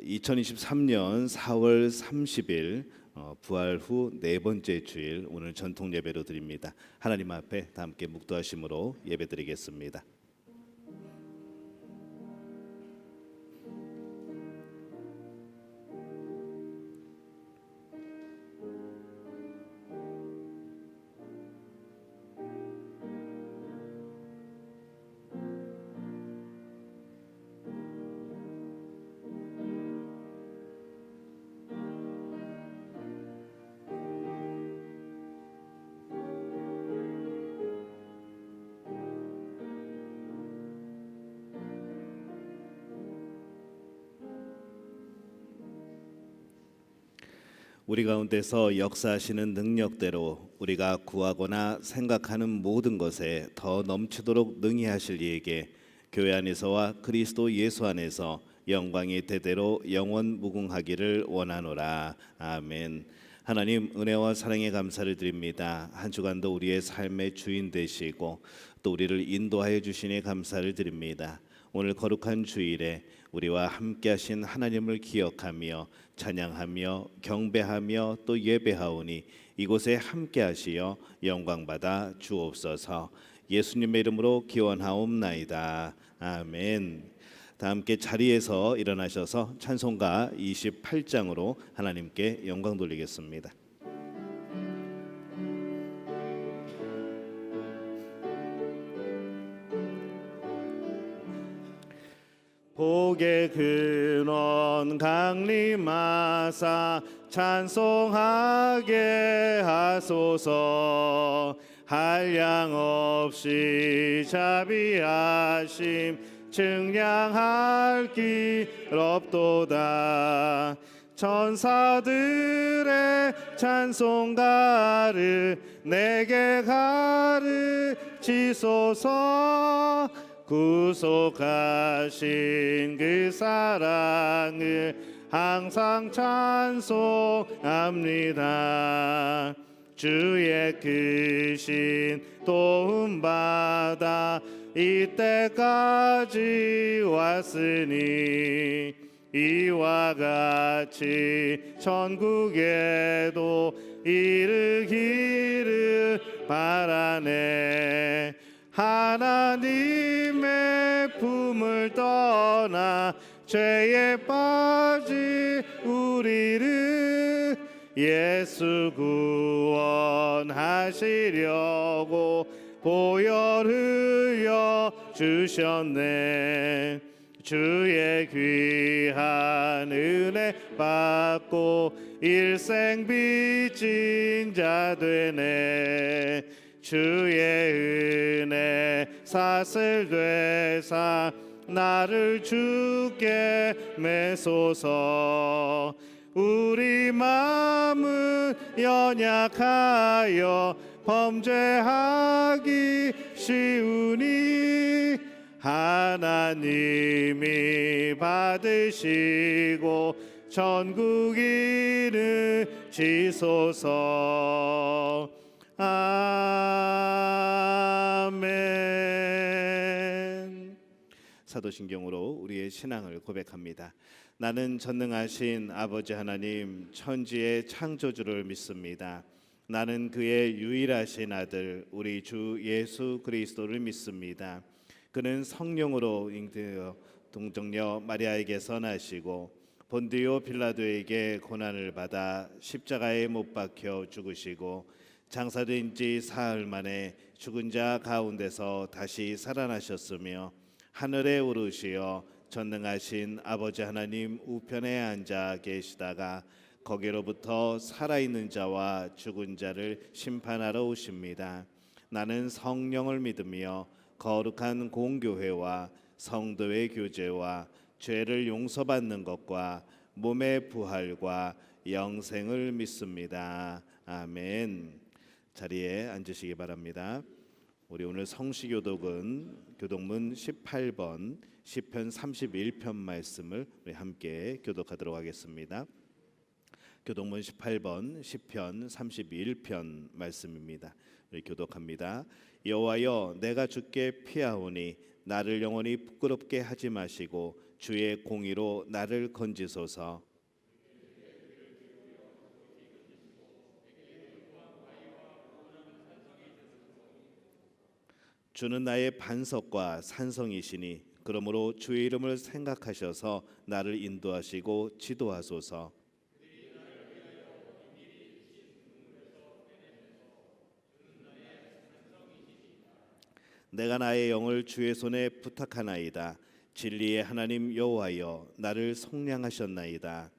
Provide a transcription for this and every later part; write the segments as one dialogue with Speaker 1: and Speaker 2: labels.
Speaker 1: 2023년 4월 30일 부활 후 네 번째 주일, 오늘 전통 예배로 드립니다. 하나님 앞에 다 함께 묵도하심으로 예배드리겠습니다. 우리 가운데서 역사하시는 능력대로 우리가 구하거나 생각하는 모든 것에 더 넘치도록 능히 하실 이에게 교회 안에서와 그리스도 예수 안에서 영광이 대대로 영원 무궁하기를 원하노라. 아멘. 하나님, 은혜와 사랑에 감사를 드립니다. 한 주간도 우리의 삶의 주인 되시고 또 우리를 인도하여 주시니 감사를 드립니다. 오늘 거룩한 주일에 우리와 함께 하신 하나님을 기억하며 찬양하며 경배하며 또 예배하오니 이곳에 함께 하시어 영광받아 주옵소서. 예수님의 이름으로 기원하옵나이다. 아멘. 다 함께 자리에서 일어나셔서 찬송가 28장으로 하나님께 영광 돌리겠습니다. 복의 근원 강림하사 찬송하게 하소서. 한량없이 자비하심 증량할 길 없도다. 천사들의 찬송가를 내게 가르치소서. 구속하신 그 사랑을 항상 찬송합니다. 주의 크신 도움받아 이때까지 왔으니 이와 같이 천국에도 이르기를 바라네. 하나님의 품을 떠나 죄에 빠진 우리를 예수 구원하시려고 보혈 흘려 주셨네. 주의 귀한 은혜 받고 일생 빚진 자 되네. 주의 은혜 사슬 되사 나를 주께 매소서. 우리 마음은 연약하여 범죄하기 쉬우니 하나님이 받으시고 천국 이르시소서. 아멘. 사도신경으로 우리의 신앙을 고백합니다. 나는 전능하신 아버지 하나님 천지의 창조주를 믿습니다. 나는 그의 유일하신 아들 우리 주 예수 그리스도를 믿습니다. 그는 성령으로 잉태되어 동정녀 마리아에게서 나시고 본디오 빌라도에게 고난을 받아 십자가에 못 박혀 죽으시고 장사된 지 사흘 만에 죽은 자 가운데서 다시 살아나셨으며 하늘에 오르시어 전능하신 아버지 하나님 우편에 앉아 계시다가 거기로부터 살아있는 자와 죽은 자를 심판하러 오십니다. 나는 성령을 믿으며 거룩한 공교회와 성도의 교제와 죄를 용서받는 것과 몸의 부활과 영생을 믿습니다. 아멘. 자리에 앉으시기 바랍니다. 우리 오늘 성시교독은 교독문 18번 시편 31편 말씀을 우리 함께 교독하도록 하겠습니다. 교독문 18번 시편 31편 말씀입니다. 우리 교독합니다. 여호와여, 내가 주께 피하오니 나를 영원히 부끄럽게 하지 마시고 주의 공의로 나를 건지소서. 주는 나의 반석과 산성이시니 그러므로 주의 이름을 생각하셔서 나를 인도하시고 지도하소서. 내가 나의 영을 주의 손에 부탁하나이다. 진리의 하나님 여호와여, 나를 속량하셨나이다.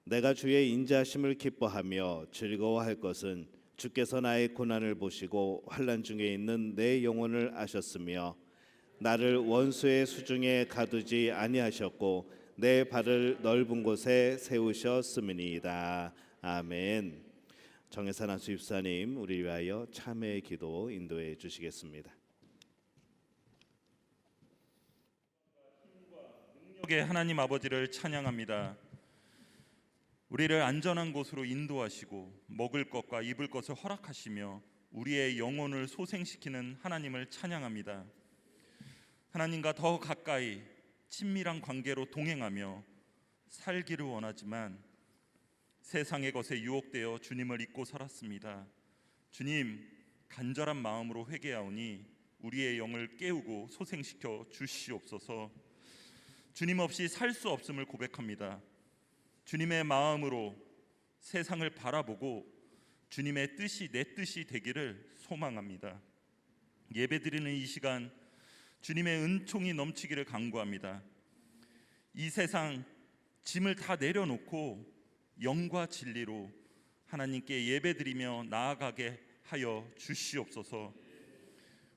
Speaker 1: 내가 주의 인자하심을 기뻐하며 즐거워할 것은 주께서 나의 고난을 보시고 환난 중에 있는 내 영혼을 아셨으며 나를 원수의 수중에 가두지 아니하셨고 내 발을 넓은 곳에 세우셨음이니이다. 아멘. 정혜산 수입사님, 우리 위하여 참회의 기도 인도해 주시겠습니다.
Speaker 2: 능력의 하나님 아버지를 찬양합니다. 우리를 안전한 곳으로 인도하시고 먹을 것과 입을 것을 허락하시며 우리의 영혼을 소생시키는 하나님을 찬양합니다. 하나님과 더 가까이 친밀한 관계로 동행하며 살기를 원하지만 세상의 것에 유혹되어 주님을 잊고 살았습니다. 주님, 간절한 마음으로 회개하오니 우리의 영을 깨우고 소생시켜 주시옵소서. 주님 없이 살 수 없음을 고백합니다. 주님의 마음으로 세상을 바라보고 주님의 뜻이 내 뜻이 되기를 소망합니다. 예배드리는 이 시간 주님의 은총이 넘치기를 간구합니다. 이 세상 짐을 다 내려놓고 영과 진리로 하나님께 예배드리며 나아가게 하여 주시옵소서.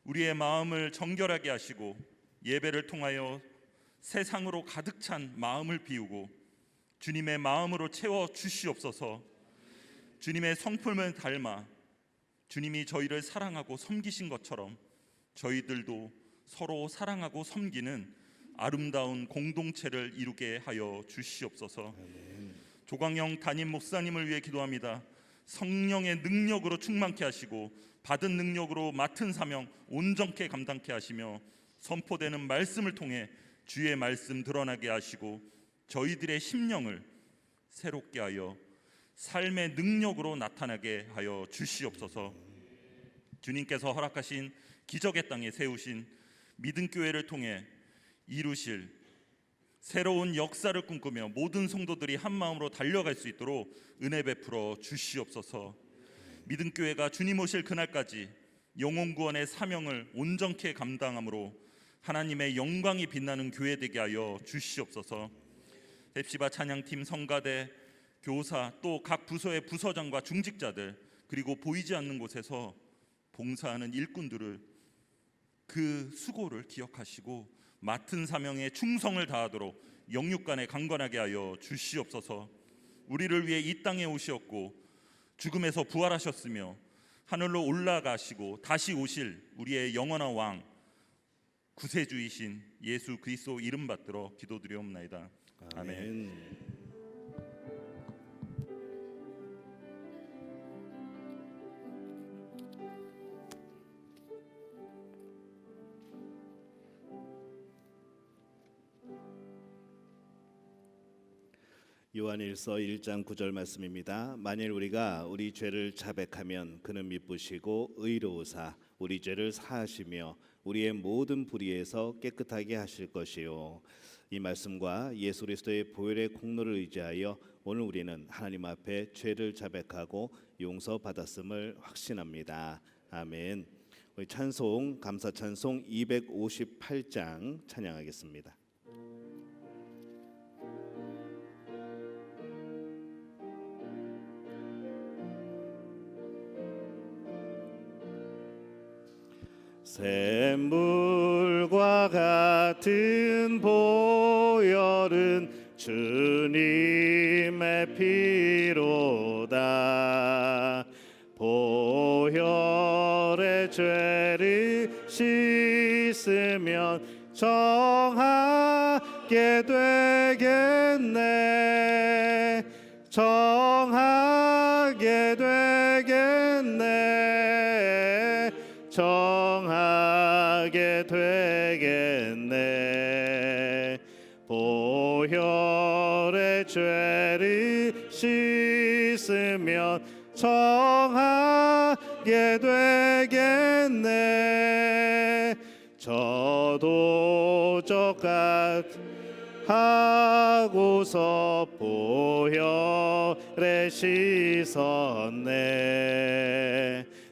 Speaker 2: 우리의 마음을 정결하게 하시고 예배를 통하여 세상으로 가득 찬 마음을 비우고 주님의 마음으로 채워 주시옵소서. 주님의 성품을 닮아 주님이 저희를 사랑하고 섬기신 것처럼 저희들도 서로 사랑하고 섬기는 아름다운 공동체를 이루게 하여 주시옵소서. 조광영 담임 목사님을 위해 기도합니다. 성령의 능력으로 충만케 하시고 받은 능력으로 맡은 사명 온전케 감당케 하시며 선포되는 말씀을 통해 주의 말씀 드러나게 하시고 저희들의 심령을 새롭게 하여 삶의 능력으로 나타나게 하여 주시옵소서. 주님께서 허락하신 기적의 땅에 세우신 믿음교회를 통해 이루실 새로운 역사를 꿈꾸며 모든 성도들이 한마음으로 달려갈 수 있도록 은혜 베풀어 주시옵소서. 믿음교회가 주님 오실 그날까지 영혼구원의 사명을 온전케 감당함으로 하나님의 영광이 빛나는 교회 되게 하여 주시옵소서. 뎁시바 찬양팀, 성가대, 교사, 또 각 부서의 부서장과 중직자들, 그리고 보이지 않는 곳에서 봉사하는 일꾼들을 그 수고를 기억하시고 맡은 사명에 충성을 다하도록 영육간에 강건하게 하여 주시옵소서. 우리를 위해 이 땅에 오셨고 죽음에서 부활하셨으며 하늘로 올라가시고 다시 오실 우리의 영원한 왕 구세주이신 예수 그리스도 이름 받들어 기도드리옵나이다. 아멘.
Speaker 1: 요한일서 1장 9절 말씀입니다. 만일 우리가 우리 죄를 자백하면 그는 미쁘시고 의로우사 우리 죄를 사하시며 우리의 모든 불의에서 깨끗하게 하실 것이요. 이 말씀과 예수 그리스도의 보혈의 공로를 의지하여 오늘 우리는 하나님 앞에 죄를 자백하고 용서받았음을 확신합니다. 아멘. 우리 찬송, 감사 찬송 258장 찬양하겠습니다. 샘물과 같은 보혈은 주님의 피로다. 보혈의 죄를 씻으면 정하게 되겠네. 정하게 되겠네. 정하게 되겠네. 보혈의 죄를 씻으면 정하게 되겠네. 저도 하고서 보혈에 씻었네.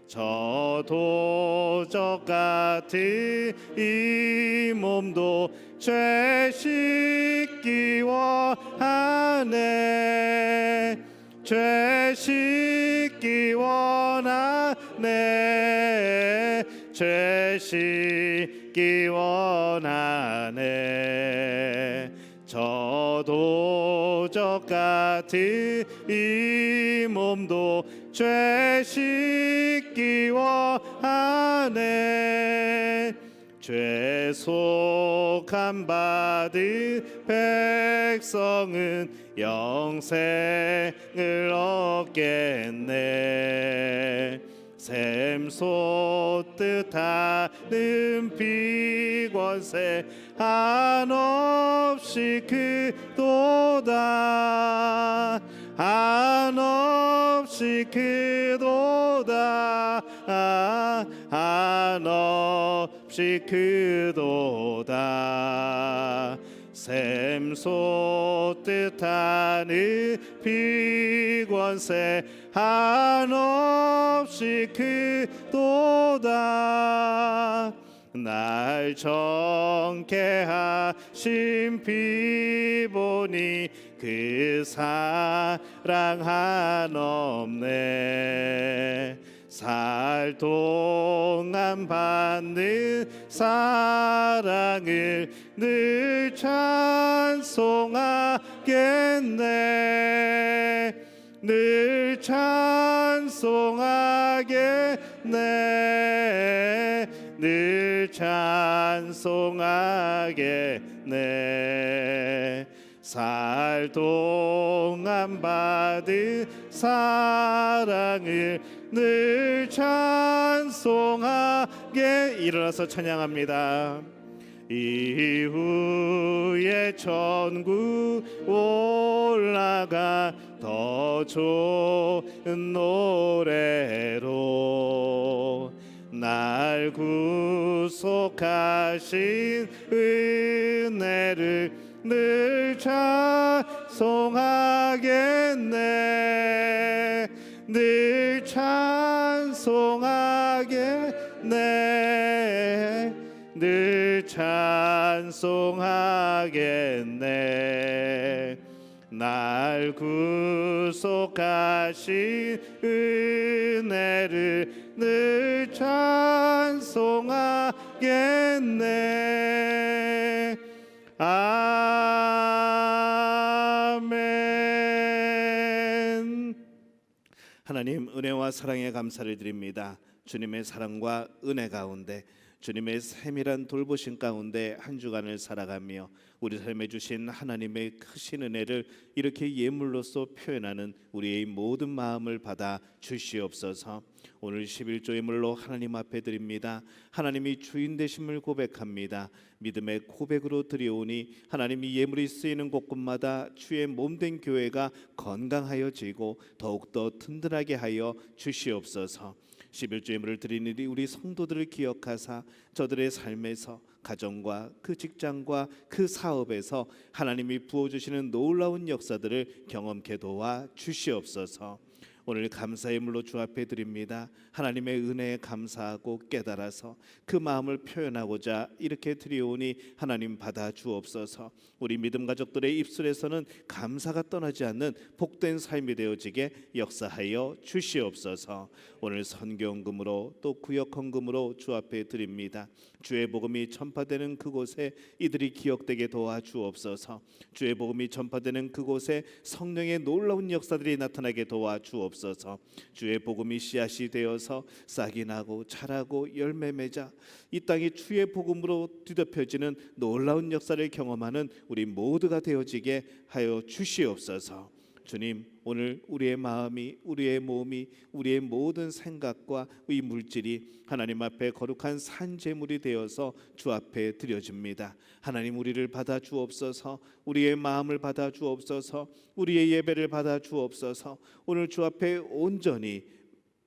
Speaker 1: 저도 같은 이 몸도 죄 씻기 원하네. 죄 씻기 원하네. 죄 씻기 원하네. 저도 같은 이 몸도 죄 씻기 원하네. 죄속함 받은 백성은 영생을 얻겠네. 샘솟 뜻하는 비권세 한없이 크도다. 한없이 크도다. 한없이 크도다. 샘솟 뜻하는 비권세 한없이 크도다. 날 정케 하신 피 보니 그 사랑 한없네. 살 동안 받는 사랑을 늘 찬송하겠네. 늘 찬송하겠네. 늘 찬송하겠네. 살 동안 받은 사랑을 늘 찬송하게. 일어나서 찬양합니다. 이후에 천국 올라가 더 좋은 노래로 날 구속하신 은혜를 늘 찬송하겠네. 늘 찬송하겠네. 늘 찬송하겠네. 날 구속하신 은혜를 늘 찬송하겠네. 아멘. 하나님, 은혜와 사랑에 감사를 드립니다. 주님의 사랑과 은혜 가운데, 주님의 세밀한 돌보심 가운데 한 주간을 살아가며 우리 삶에 주신 하나님의 크신 은혜를 이렇게 예물로서 표현하는 우리의 모든 마음을 받아 주시옵소서. 오늘 11조 예물로 하나님 앞에 드립니다. 하나님이 주인 되심을 고백합니다. 믿음의 고백으로 드리오니 하나님이 예물이 쓰이는 곳곳마다 주의 몸된 교회가 건강하여지고 더욱더 든든하게 하여 주시옵소서. 11조 예물을 드리는 우리 성도들을 기억하사 저들의 삶에서, 가정과 그 직장과 그 사업에서 하나님이 부어주시는 놀라운 역사들을 경험케 도와 주시옵소서. 오늘 감사의 물로 주 앞에 드립니다. 하나님의 은혜에 감사하고 깨달아서 그 마음을 표현하고자 이렇게 드리오니 하나님 받아 주옵소서. 우리 믿음 가족들의 입술에서는 감사가 떠나지 않는 복된 삶이 되어지게 역사하여 주시옵소서. 오늘 선교헌금으로 또 구역헌금으로 주 앞에 드립니다. 주의 복음이 전파되는 그곳에 이들이 기억되게 도와 주옵소서. 주의 복음이 전파되는 그곳에 성령의 놀라운 역사들이 나타나게 도와 주옵소서. 주옵소서. 주의 복음이 씨앗이 되어서 싹이 나고 자라고 열매 맺아 이 땅이 주의 복음으로 뒤덮여지는 놀라운 역사를 경험하는 우리 모두가 되어지게 하여 주시옵소서. 주님, 오늘 우리의 마음이, 우리의 몸이, 우리의 모든 생각과 이 물질이 하나님 앞에 거룩한 산제물이 되어서 주 앞에 드려집니다. 하나님, 우리를 받아 주옵소서. 우리의 마음을 받아 주옵소서. 우리의 예배를 받아 주옵소서. 오늘 주 앞에 온전히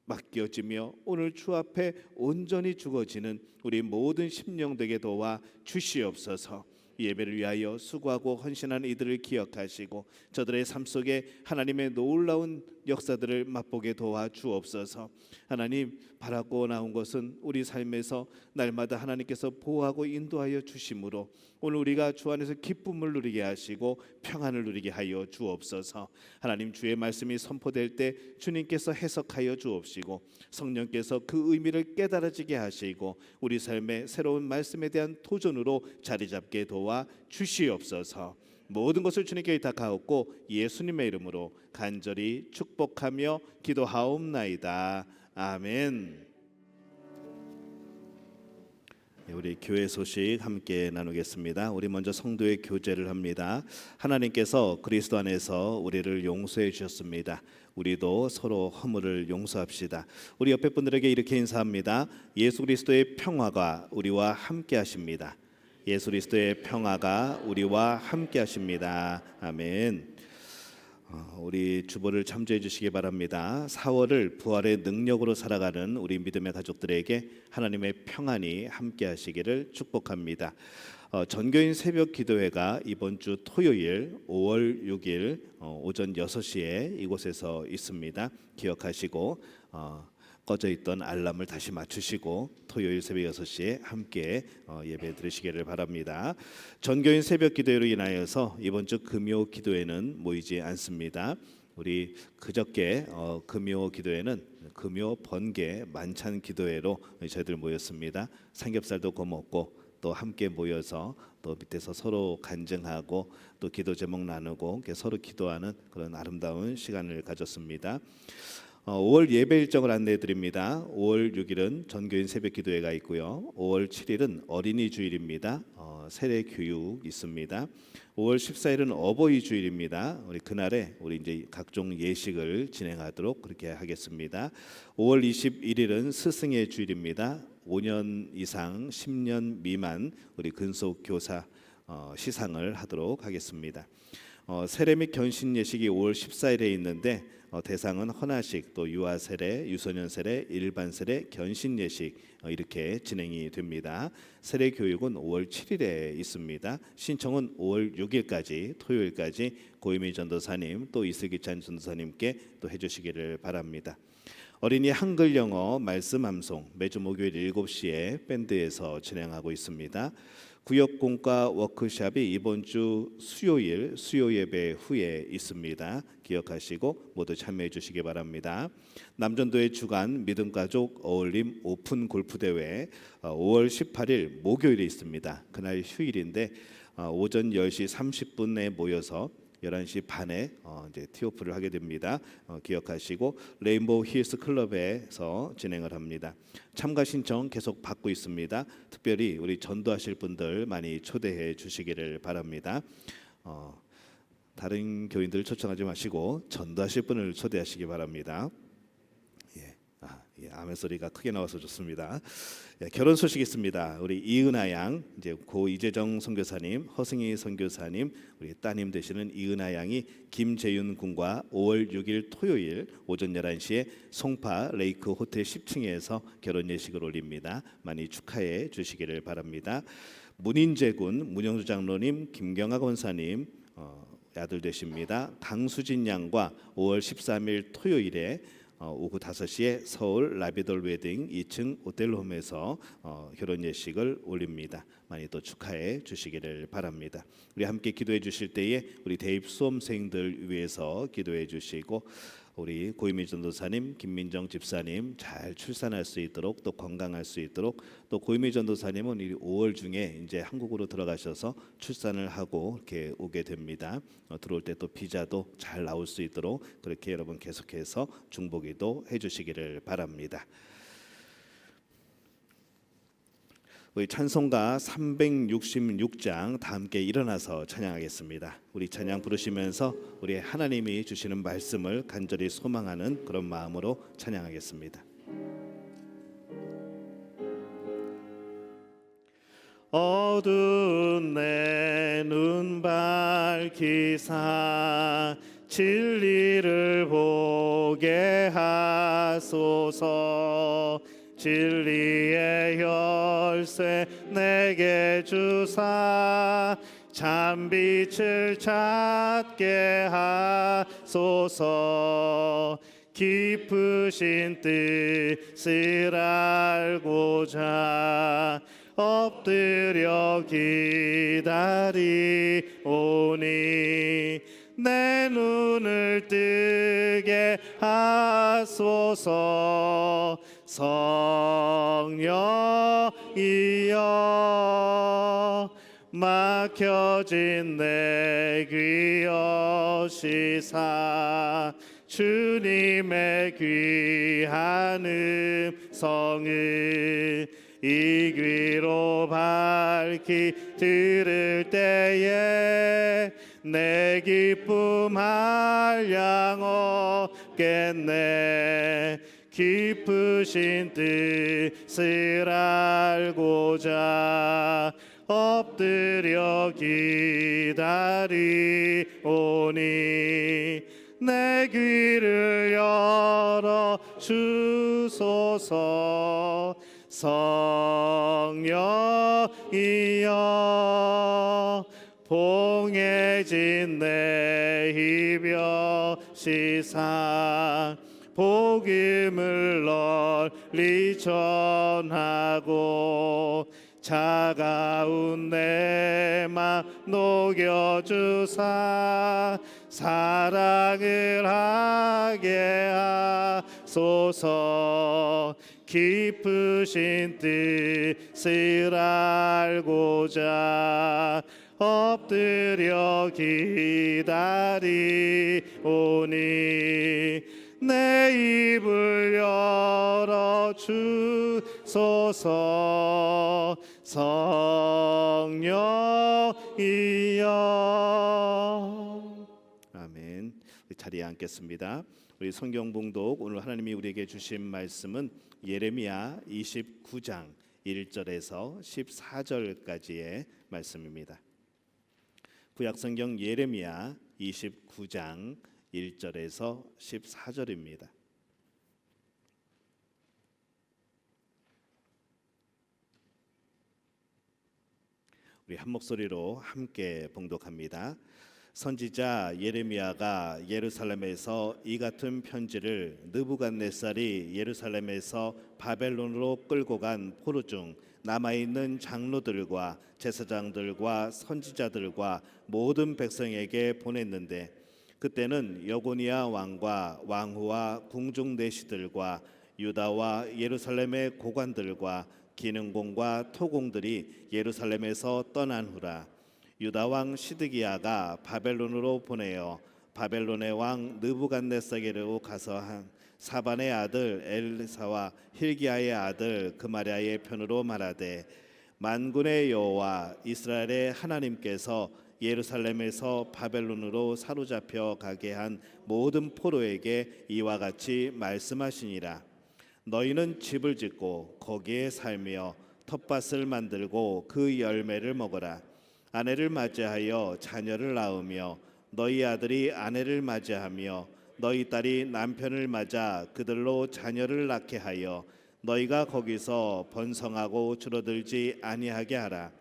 Speaker 1: 맡겨지며 오늘 주 앞에 온전히 죽어지는 우리 모든 심령되게 도와 주시옵소서. 이 예배를 위하여 수고하고 헌신한 이들을 기억하시고 저들의 삶 속에 하나님의 놀라운 역사들을 맛보게 도와 주옵소서. 하나님, 바라고 나온 것은 우리 삶에서 날마다 하나님께서 보호하고 인도하여 주심으로 오늘 우리가 주 안에서 기쁨을 누리게 하시고 평안을 누리게 하여 주옵소서. 하나님, 주의 말씀이 선포될 때 주님께서 해석하여 주옵시고 성령께서 그 의미를 깨달아지게 하시고 우리 삶의 새로운 말씀에 대한 도전으로 자리 잡게 도와 주시옵소서. 모든 것을 주님께 의탁하옵고 예수님의 이름으로 간절히 축복하며 기도하옵나이다. 아멘. 우리 교회 소식 함께 나누겠습니다. 우리 먼저 성도의 교제를 합니다. 하나님께서 그리스도 안에서 우리를 용서해 주셨습니다. 우리도 서로 허물을 용서합시다. 우리 옆에 분들에게 이렇게 인사합니다. 예수 그리스도의 평화가 우리와 함께 하십니다. 예수 그리스도의 평화가 우리와 함께 하십니다. 아멘. 우리 주보를 참조해 주시기 바랍니다. 4월을 부활의 능력으로 살아가는 우리 믿음의 가족들에게 하나님의 평안이 함께 하시기를 축복합니다. 전교인 새벽 기도회가 이번 주 토요일 5월 6일 오전 6시에 이곳에서 있습니다. 기억하시고 꺼져 있던 알람을 다시 맞추시고 토요일 새벽 6시에 함께 예배 드리시기를 바랍니다. 전교인 새벽 기도회로 인하여서 이번 주 금요 기도회는 모이지 않습니다. 우리 그저께 금요 기도회는 금요 번개 만찬 기도회로 저희들 모였습니다. 삼겹살도 구워 먹고 또 함께 모여서 또 밑에서 서로 간증하고 또 기도 제목 나누고 서로 기도하는 그런 아름다운 시간을 가졌습니다. 5월 예배 일정을 안내해 드립니다. 5월 6일은 전교인 새벽 기도회가 있고요. 5월 7일은 어린이 주일입니다. 세례 교육 있습니다. 5월 14일은 어버이 주일입니다. 우리 그날에 우리 이제 각종 예식을 진행하도록 그렇게 하겠습니다. 5월 21일은 스승의 주일입니다. 5년 이상 10년 미만 우리 근속 교사 시상을 하도록 하겠습니다. 세례 및 견신 예식이 5월 14일에 있는데 대상은 헌화식, 또 유아 세례, 유소년 세례, 일반 세례, 견신 예식 이렇게 진행이 됩니다. 세례 교육은 5월 7일에 있습니다. 신청은 5월 6일까지 토요일까지 고이미 전도사님 또 이슬기찬 전도사님께 또 해주시기를 바랍니다. 어린이 한글 영어 말씀 암송 매주 목요일 7시에 밴드에서 진행하고 있습니다. 구역공과 워크숍이 이번 주 수요일 수요 예배 후에 있습니다. 기억하시고 모두 참여해 주시기 바랍니다. 남전도의 주간 믿음가족 어울림 오픈 골프 대회 5월 18일 목요일에 있습니다. 그날 휴일인데 오전 10시 30분에 모여서 11시 반에 이제 티오프를 하게 됩니다. 기억하시고 레인보우 힐스 클럽에서 진행을 합니다. 참가 신청 계속 받고 있습니다. 특별히 우리 전도하실 분들 많이 초대해 주시기를 바랍니다. 다른 교인들 초청하지 마시고 전도하실 분을 초대하시기 바랍니다. 아멘 소리가 크게 나와서 좋습니다. 결혼 소식 있습니다. 우리 이은하 양, 이제 고 이재정 선교사님, 허승희 선교사님, 우리 따님 되시는 이은하 양이 김재윤 군과 5월 6일 토요일 오전 11시에 송파 레이크 호텔 10층에서 결혼 예식을 올립니다. 많이 축하해 주시기를 바랍니다. 문인재 군, 문영주 장로님, 김경아 권사님 아들 되십니다. 강수진 양과 5월 13일 토요일에 오후 5시에 서울 라비돌 웨딩 2층 호텔홈에서 결혼 예식을 올립니다. 많이 또 축하해 주시기를 바랍니다. 우리 함께 기도해 주실 때에 우리 대입 수험생들 위해서 기도해 주시고 우리 고유미 전도사님, 김민정 집사님 잘 출산할 수 있도록 또 건강할 수 있도록 또 고유미 전도사님은 5월 중에 이제 한국으로 들어가셔서 출산을 하고 이렇게 오게 됩니다. 들어올 때 또 비자도 잘 나올 수 있도록 그렇게 여러분 계속해서 중보기도 해주시기를 바랍니다. 우리 찬송가 366장 다 함께 일어나서 찬양하겠습니다. 우리 찬양 부르시면서 우리 하나님이 주시는 말씀을 간절히 소망하는 그런 마음으로 찬양하겠습니다. 어두운 내 눈 밝히사 진리를 보게 하소서. 진리의 열쇠 내게 주사 참빛을 찾게 하소서. 깊으신 뜻을 알고자 엎드려 기다리오니 내 눈을 뜨게 하소서. 성령이여 막혀진 내 귀 여시사 주님의 귀한 음성을 이 귀로 밝히 들을 때에 내 기쁨 한량 없겠네. 깊으신 뜻을 알고자 엎드려 기다리오니 내 귀를 열어 주소서. 성령이여 봉해진 내 입여시사 복음을 널리 전하고 차가운 내 맘 녹여주사 사랑을 하게 하소서. 깊으신 뜻을 알고자 엎드려 기다리오니 내 입을 열어 주소서. 성령이여. 아멘. 우리 자리에 앉겠습니다. 우리 성경 봉독, 오늘 하나님이 우리에게 주신 말씀은 예레미야 29장 1절에서 14절까지의 말씀입니다. 구약성경 예레미야 29장 1절에서 14절입니다. 우리 한 목소리로 함께 봉독합니다. 선지자 예레미야가 예루살렘에서 이 같은 편지를 느부갓네살이 예루살렘에서 바벨론으로 끌고 간 포로 중 남아있는 장로들과 제사장들과 선지자들과 모든 백성에게 보냈는데, 그때는 여고니아 왕과 왕후와 궁중 내시들과 유다와 예루살렘의 고관들과 기능공과 토공들이 예루살렘에서 떠난 후라. 유다 왕 시드기야가 바벨론으로 보내어 바벨론의 왕 느부갓네살에게로 가서 한 사반의 아들 엘사와 힐기야의 아들 그마랴의 편으로 말하되, 만군의 여호와 이스라엘의 하나님께서 예루살렘에서 바벨론으로 사로잡혀 가게 한 모든 포로에게 이와 같이 말씀하시니라. 너희는 집을 짓고 거기에 살며 텃밭을 만들고 그 열매를 먹어라. 아내를 맞이하여 자녀를 낳으며 너희 아들이 아내를 맞이하며 너희 딸이 남편을 맞아 그들로 자녀를 낳게 하여 너희가 거기서 번성하고 줄어들지 아니하게 하라.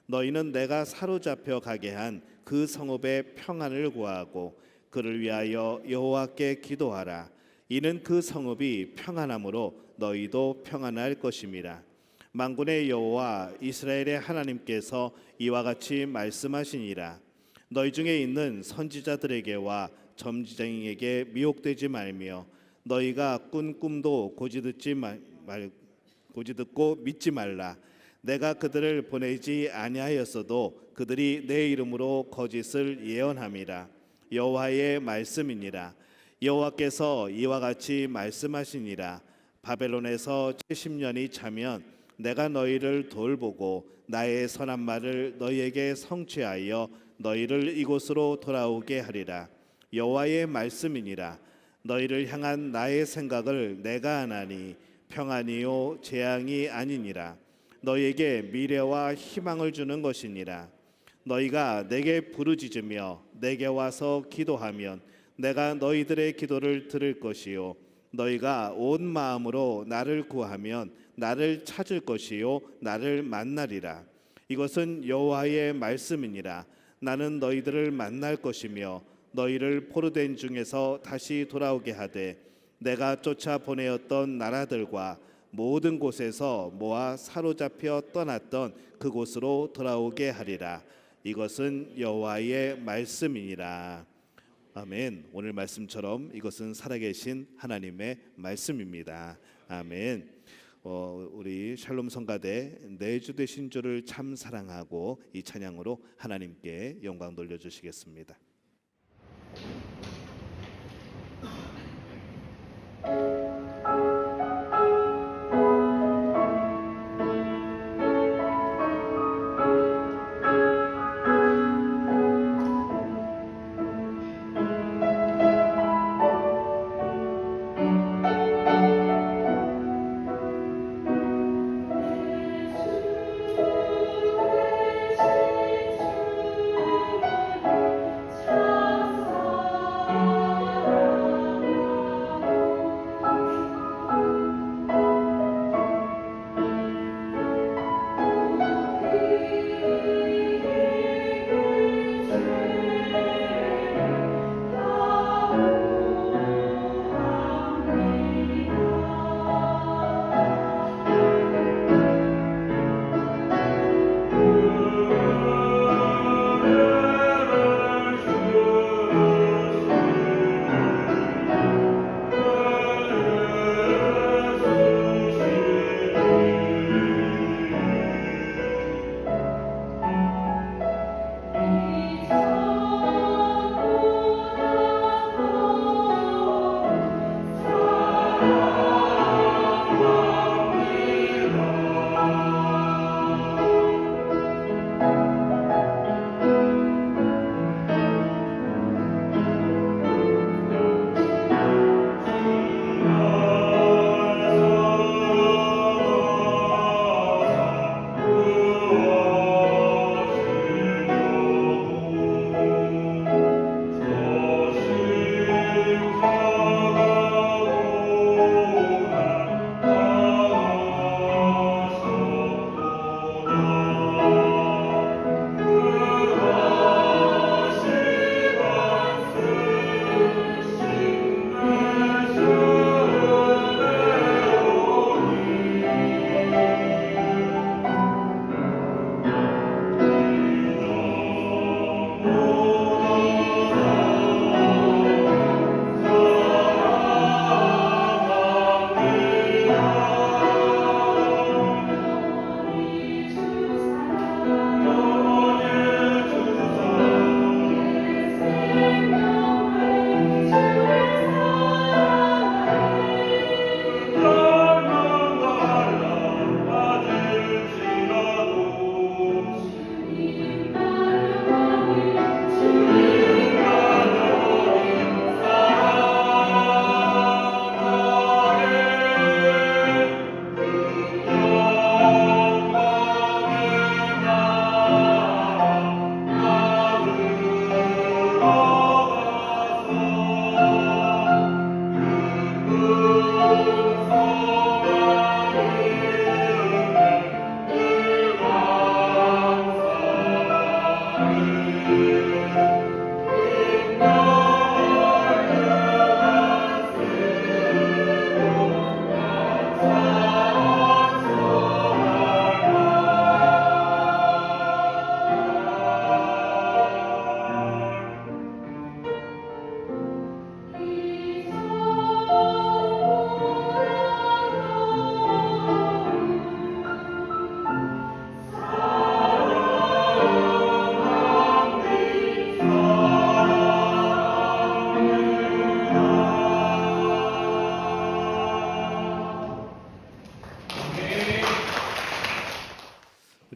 Speaker 1: 너희는 내가 사로잡혀 가게 한 그 성읍의 평안을 구하고 그를 위하여 여호와께 기도하라. 이는 그 성읍이 평안함으로 너희도 평안할 것임이라. 만군의 여호와 이스라엘의 하나님께서 이와 같이 말씀하시니라. 너희 중에 있는 선지자들에게와 점쟁이에게 미혹되지 말며 너희가 꾼 꿈도 고지 듣고 믿지 말라. 내가 그들을 보내지 아니하였어도 그들이 내 이름으로 거짓을 예언함이라. 여호와의 말씀이니라. 여호와께서 이와 같이 말씀하시니라. 바벨론에서 70년이 차면 내가 너희를 돌보고 나의 선한 말을 너희에게 성취하여 너희를 이곳으로 돌아오게 하리라. 여호와의 말씀이니라. 너희를 향한 나의 생각을 내가 아나니 평안이요 재앙이 아니니라. 너희에게 미래와 희망을 주는 것이니라. 너희가 내게 부르짖으며 내게 와서 기도하면 내가 너희들의 기도를 들을 것이요 너희가 온 마음으로 나를 구하면 나를 찾을 것이요 나를 만나리라. 이것은 여호와의 말씀이니라. 나는 너희들을 만날 것이며 너희를 포로된 중에서 다시 돌아오게 하되 내가 쫓아 보내었던 나라들과 모든 곳에서 모아 사로잡혀 떠났던 그곳으로 돌아오게 하리라. 이것은 여호와의 말씀이니라. 아멘. 오늘 말씀처럼 이것은 살아계신 하나님의 말씀입니다. 아멘. 우리 샬롬 성가대 내 주 되신 주를 참 사랑하고 이 찬양으로 하나님께 영광 돌려주시겠습니다.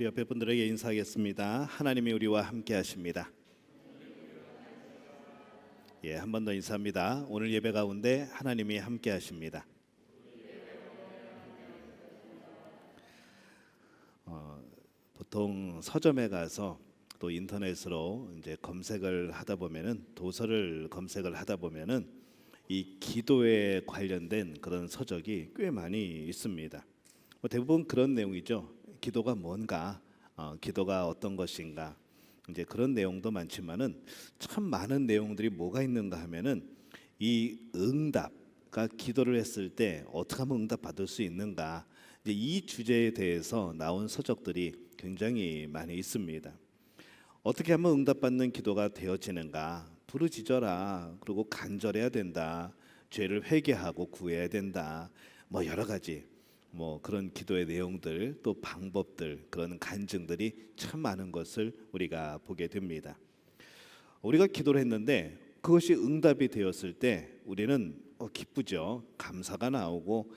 Speaker 1: 우리 옆에 분들에게 인사하겠습니다. 하나님이 우리와 함께 하십니다. 예, 한 번 더 인사합니다. 오늘 예배 가운데 하나님이 함께 하십니다. 보통 서점에 가서 또 인터넷으로 이제 검색을 하다 보면은 도서를 검색을 하다 보면은 이 기도에 관련된 그런 서적이 꽤 많이 있습니다. 대부분 그런 내용이죠. 기도가 뭔가, 기도가 어떤 것인가, 이제 그런 내용도 많지만은 참 많은 내용들이 뭐가 있는가 하면은 이 응답과 기도를 했을 때 어떻게 하면 응답 받을 수 있는가, 이제 이 주제에 대해서 나온 서적들이 굉장히 많이 있습니다. 어떻게 하면 응답받는 기도가 되어지는가? 부르짖어라. 그리고 간절해야 된다. 죄를 회개하고 구해야 된다. 뭐 여러 가지 그런 기도의 내용들, 또 방법들, 그런 간증들이 참 많은 것을 우리가 보게 됩니다. 우리가 기도를 했는데 그것이 응답이 되었을 때 우리는 기쁘죠. 감사가 나오고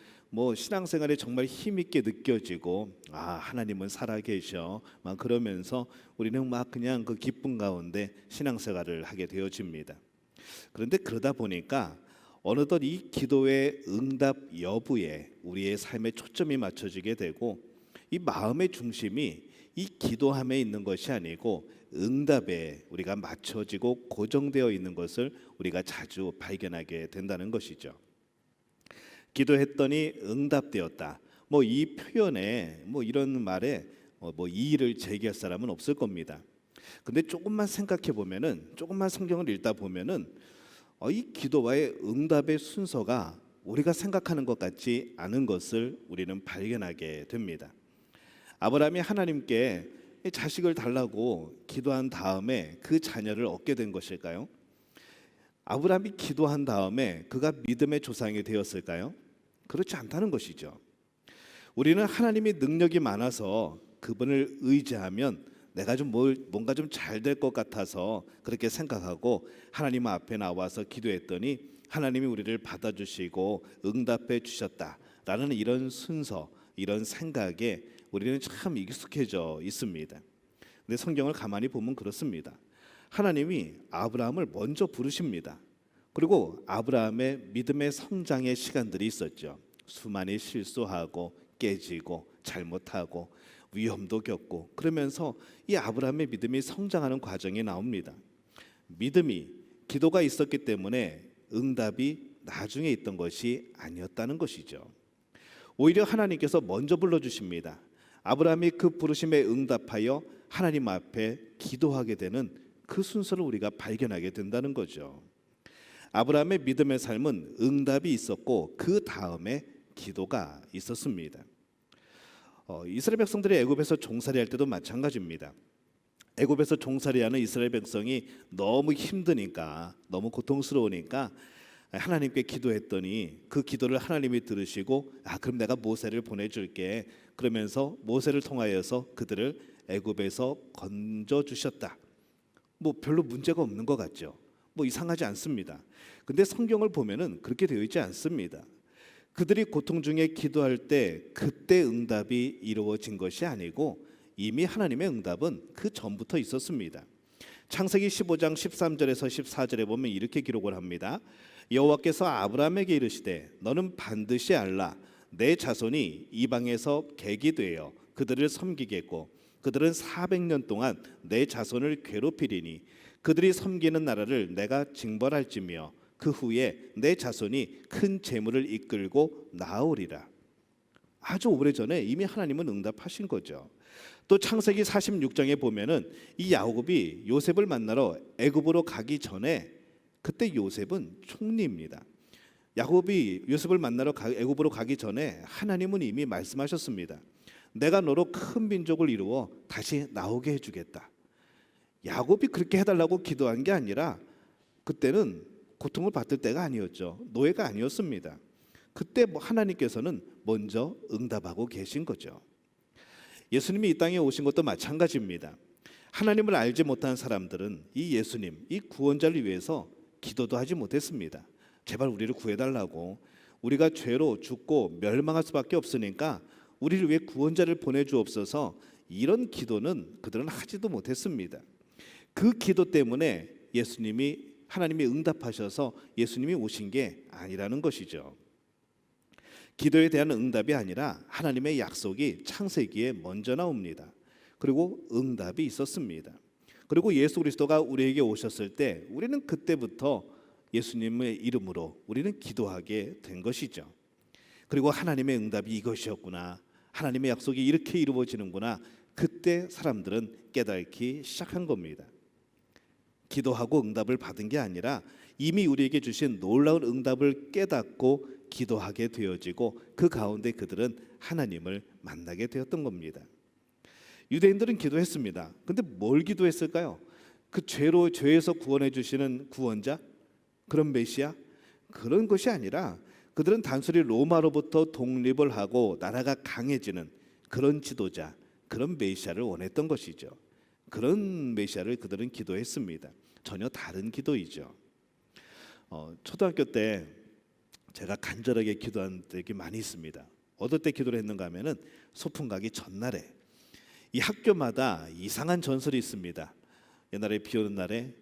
Speaker 1: 신앙생활에 정말 힘있게 느껴지고 하나님은 살아계셔 막 그러면서 우리는 막 그냥 그 기쁨 가운데 신앙생활을 하게 되어집니다. 그런데 그러다 보니까 어느덧 이 기도의 응답 여부에 우리의 삶의 초점이 맞춰지게 되고 이 마음의 중심이 이 기도함에 있는 것이 아니고 응답에 우리가 맞춰지고 고정되어 있는 것을 우리가 자주 발견하게 된다는 것이죠. 기도했더니 응답되었다. 이 표현에 이런 말에 이의를 제기할 사람은 없을 겁니다. 근데 조금만 생각해 보면은, 조금만 성경을 읽다 보면은 이 기도와의 응답의 순서가 우리가 생각하는 것 같지 않은 것을 우리는 발견하게 됩니다. 아브라함이 하나님께 자식을 달라고 기도한 다음에 그 자녀를 얻게 된 것일까요? 아브라함이 기도한 다음에 그가 믿음의 조상이 되었을까요? 그렇지 않다는 것이죠. 우리는 하나님의 능력이 많아서 그분을 의지하면 내가 뭔가 좀 잘 될 것 같아서 그렇게 생각하고 하나님 앞에 나와서 기도했더니 하나님이 우리를 받아주시고 응답해 주셨다라는 이런 순서, 이런 생각에 우리는 참 익숙해져 있습니다. 근데 성경을 가만히 보면 그렇습니다. 하나님이 아브라함을 먼저 부르십니다. 그리고 아브라함의 믿음의 성장의 시간들이 있었죠. 수많이 실수하고 깨지고 잘못하고 위험도 겪고 그러면서 이 아브라함의 믿음이 성장하는 과정이 나옵니다. 믿음이, 기도가 있었기 때문에 응답이 나중에 있던 것이 아니었다는 것이죠. 오히려 하나님께서 먼저 불러주십니다. 아브라함이 그 부르심에 응답하여 하나님 앞에 기도하게 되는 그 순서를 우리가 발견하게 된다는 거죠. 아브라함의 믿음의 삶은 응답이 있었고 그 다음에 기도가 있었습니다. 이스라엘 백성들이 애굽에서 종살이할 때도 마찬가지입니다. 애굽에서 종살이하는 이스라엘 백성이 너무 힘드니까, 너무 고통스러우니까 하나님께 기도했더니 그 기도를 하나님이 들으시고 그럼 내가 모세를 보내줄게. 그러면서 모세를 통하여서 그들을 애굽에서 건져 주셨다. 별로 문제가 없는 것 같죠. 이상하지 않습니다. 근데 성경을 보면은 그렇게 되어 있지 않습니다. 그들이 고통 중에 기도할 때 그때 응답이 이루어진 것이 아니고 이미 하나님의 응답은 그 전부터 있었습니다. 창세기 15장 13절에서 14절에 보면 이렇게 기록을 합니다. 여호와께서 아브라함에게 이르시되 너는 반드시 알라 내 자손이 이방에서 객이 되어 그들을 섬기겠고 그들은 400년 동안 내 자손을 괴롭히리니 그들이 섬기는 나라를 내가 징벌할지며 그 후에 내 자손이 큰 재물을 이끌고 나오리라. 아주 오래전에 이미 하나님은 응답하신 거죠. 또 창세기 46장에 보면은 이 야곱이 요셉을 만나러 애굽으로 가기 전에 그때 요셉은 총리입니다. 야곱이 요셉을 만나러 애굽으로 가기 전에 하나님은 이미 말씀하셨습니다. 내가 너로 큰 민족을 이루어 다시 나오게 해주겠다. 야곱이 그렇게 해달라고 기도한 게 아니라 그때는 고통을 받을 때가 아니었죠. 노예가 아니었습니다. 그때 하나님께서는 먼저 응답하고 계신 거죠. 예수님이 이 땅에 오신 것도 마찬가지입니다. 하나님을 알지 못한 사람들은 이 예수님, 이 구원자를 위해서 기도도 하지 못했습니다. 제발 우리를 구해달라고, 우리가 죄로 죽고 멸망할 수밖에 없으니까 우리를 위해 구원자를 보내주옵소서, 이런 기도는 그들은 하지도 못했습니다. 그 기도 때문에 하나님이 응답하셔서 예수님이 오신 게 아니라는 것이죠. 기도에 대한 응답이 아니라 하나님의 약속이 창세기에 먼저 나옵니다. 그리고 응답이 있었습니다. 그리고 예수 그리스도가 우리에게 오셨을 때 우리는 그때부터 예수님의 이름으로 우리는 기도하게 된 것이죠. 그리고 하나님의 응답이 이것이었구나, 하나님의 약속이 이렇게 이루어지는구나, 그때 사람들은 깨닫기 시작한 겁니다. 기도하고 응답을 받은 게 아니라 이미 우리에게 주신 놀라운 응답을 깨닫고 기도하게 되어지고 그 가운데 그들은 하나님을 만나게 되었던 겁니다. 유대인들은 기도했습니다. 근데 뭘 기도했을까요? 그 죄에서 구원해 주시는 구원자, 그런 메시아, 그런 것이 아니라 그들은 단순히 로마로부터 독립을 하고 나라가 강해지는 그런 지도자, 그런 메시아를 원했던 것이죠. 그런 메시아를 그들은 기도했습니다. 전혀 다른 기도이죠. 초등학교 때 제가 간절하게 기도한 적이 많이 있습니다. 어떨 때 기도를 했는가 하면은 소풍 가기 전날에 이 학교마다 이상한 전설이 있습니다. 옛날에 비 오는 날에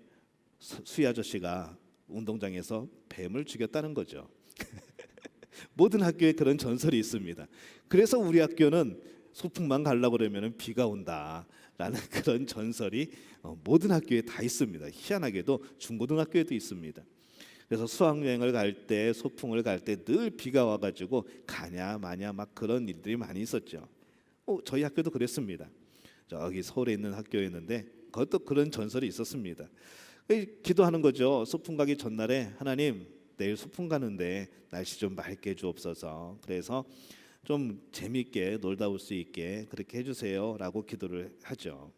Speaker 1: 수희 아저씨가 운동장에서 뱀을 죽였다는 거죠. 모든 학교에 그런 전설이 있습니다. 그래서 우리 학교는 소풍만 가려고 그러면 비가 온다라는 그런 전설이 모든 학교에 다 있습니다. 희한하게도 중고등학교에도 있습니다. 그래서 수학여행을 갈 때, 소풍을 갈 때 늘 비가 와가지고 가냐 마냐 막 그런 일들이 많이 있었죠. 저희 학교도 그랬습니다. 저기 서울에 있는 학교였는데 그것도 그런 전설이 있었습니다. 기도하는 거죠. 소풍 가기 전날에 하나님, 내일 소풍 가는데 날씨 좀 맑게 주옵소서. 그래서 좀 재미있게 놀다 올 수 있게 그렇게 해주세요라고 기도를 하죠.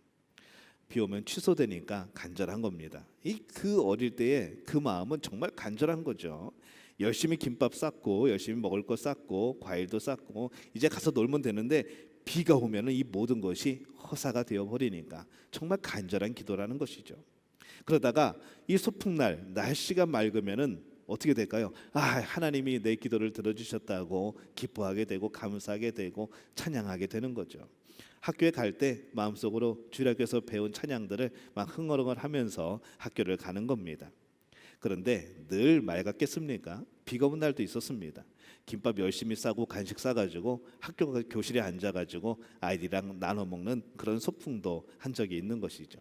Speaker 1: 비 오면 취소되니까 간절한 겁니다. 그 어릴 때의 그 마음은 정말 간절한 거죠. 열심히 김밥 쌌고 열심히 먹을 거 쌌고 과일도 쌌고 이제 가서 놀면 되는데 비가 오면은 이 모든 것이 허사가 되어 버리니까 정말 간절한 기도라는 것이죠. 그러다가 이 소풍날 날씨가 맑으면은 어떻게 될까요? 하나님이 내 기도를 들어주셨다고 기뻐하게 되고 감사하게 되고 찬양하게 되는 거죠. 학교에 갈 때 마음속으로 주일학교에서 배운 찬양들을 막 흥얼흥얼하면서 학교를 가는 겁니다. 그런데 늘 맑았겠습니까? 비가 온 날도 있었습니다. 김밥 열심히 싸고 간식 싸가지고 학교 교실에 앉아가지고 아이들이랑 나눠 먹는 그런 소풍도 한 적이 있는 것이죠.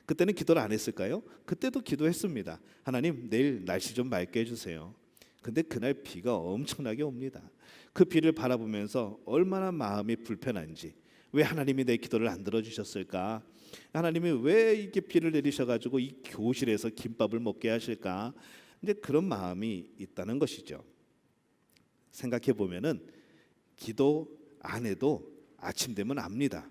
Speaker 1: 그때는 기도를 안 했을까요? 그때도 기도했습니다. 하나님, 내일 날씨 좀 맑게 해주세요. 근데 그날 비가 엄청나게 옵니다. 그 비를 바라보면서 얼마나 마음이 불편한지, 왜 하나님이 내 기도를 안 들어주셨을까? 하나님이 왜 이렇게 비를 내리셔가지고 이 교실에서 김밥을 먹게 하실까? 이제 그런 마음이 있다는 것이죠. 생각해 보면은 기도 안 해도 아침 되면 압니다.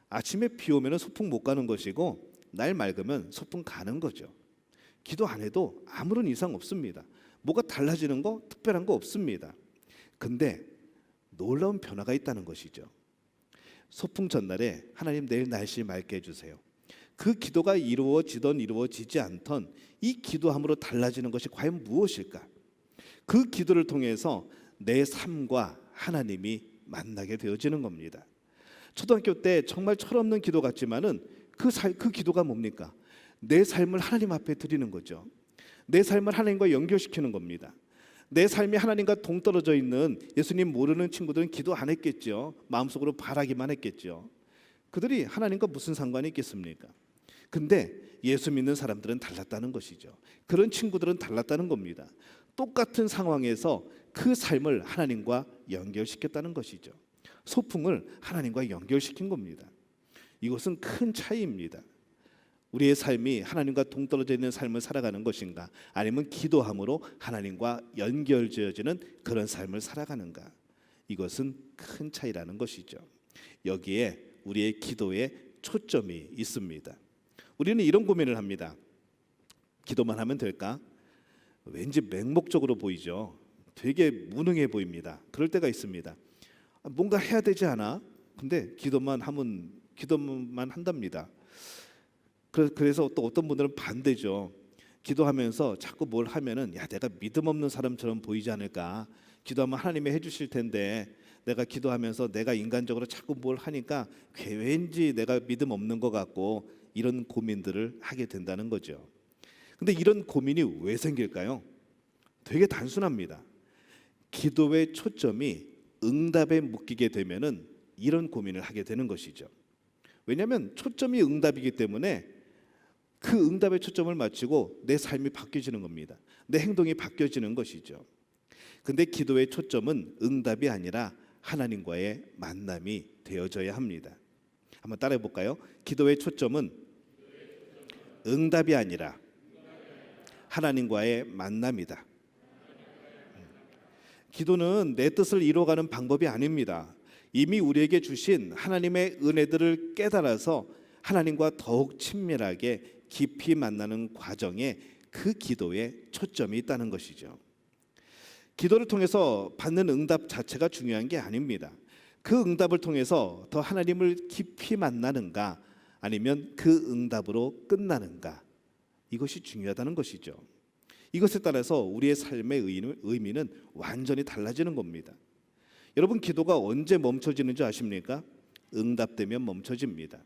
Speaker 1: 아침에 비 오면은 소풍 못 가는 것이고 날 맑으면 소풍 가는 거죠. 기도 안 해도 아무런 이상 없습니다. 뭐가 달라지는 거 특별한 거 없습니다. 근데 놀라운 변화가 있다는 것이죠. 소풍 전날에 하나님, 내일 날씨 맑게 해주세요. 그 기도가 이루어지던 이루어지지 않던 이 기도함으로 달라지는 것이 과연 무엇일까? 그 기도를 통해서 내 삶과 하나님이 만나게 되어지는 겁니다. 초등학교 때 정말 철없는 기도 같지만은 그 기도가 뭡니까? 내 삶을 하나님 앞에 드리는 거죠. 내 삶을 하나님과 연결시키는 겁니다. 내 삶이 하나님과 동떨어져 있는 예수님 모르는 친구들은 기도 안 했겠죠. 마음속으로 바라기만 했겠죠. 그들이 하나님과 무슨 상관이 있겠습니까? 근데 예수 믿는 사람들은 달랐다는 것이죠. 그런 친구들은 달랐다는 겁니다. 똑같은 상황에서 그 삶을 하나님과 연결시켰다는 것이죠. 소풍을 하나님과 연결시킨 겁니다. 이것은 큰 차이입니다. 우리의 삶이 하나님과 동떨어져 있는 삶을 살아가는 것인가, 아니면 기도함으로 하나님과 연결되어지는 그런 삶을 살아가는가, 이것은 큰 차이라는 것이죠. 여기에 우리의 기도에 초점이 있습니다. 우리는 이런 고민을 합니다. 기도만 하면 될까? 왠지 맹목적으로 보이죠. 되게 무능해 보입니다. 그럴 때가 있습니다. 뭔가 해야 되지 않아? 근데 기도만 한답니다. 그래서 또 어떤 분들은 반대죠. 기도하면서 자꾸 뭘 하면은 내가 믿음 없는 사람처럼 보이지 않을까? 기도하면 하나님이 해주실 텐데 내가 기도하면서 내가 인간적으로 자꾸 뭘 하니까 왠지 내가 믿음 없는 것 같고 이런 고민들을 하게 된다는 거죠. 근데 이런 고민이 왜 생길까요? 되게 단순합니다. 기도의 초점이 응답에 묶이게 되면은 이런 고민을 하게 되는 것이죠. 왜냐하면 초점이 응답이기 때문에 그 응답의 초점을 맞추고 내 삶이 바뀌어지는 겁니다. 내 행동이 바뀌어지는 것이죠. 근데 기도의 초점은 응답이 아니라 하나님과의 만남이 되어져야 합니다. 한번 따라해 볼까요? 기도의 초점은 응답이 아니라 하나님과의 만남이다. 기도는 내 뜻을 이루어가는 방법이 아닙니다. 이미 우리에게 주신 하나님의 은혜들을 깨달아서 하나님과 더욱 친밀하게 깊이 만나는 과정에 그 기도에 초점이 있다는 것이죠. 기도를 통해서 받는 응답 자체가 중요한 게 아닙니다. 그 응답을 통해서 더 하나님을 깊이 만나는가 아니면 그 응답으로 끝나는가, 이것이 중요하다는 것이죠. 이것에 따라서 우리의 삶의 의미는 완전히 달라지는 겁니다. 여러분, 기도가 언제 멈춰지는지 아십니까? 응답되면 멈춰집니다.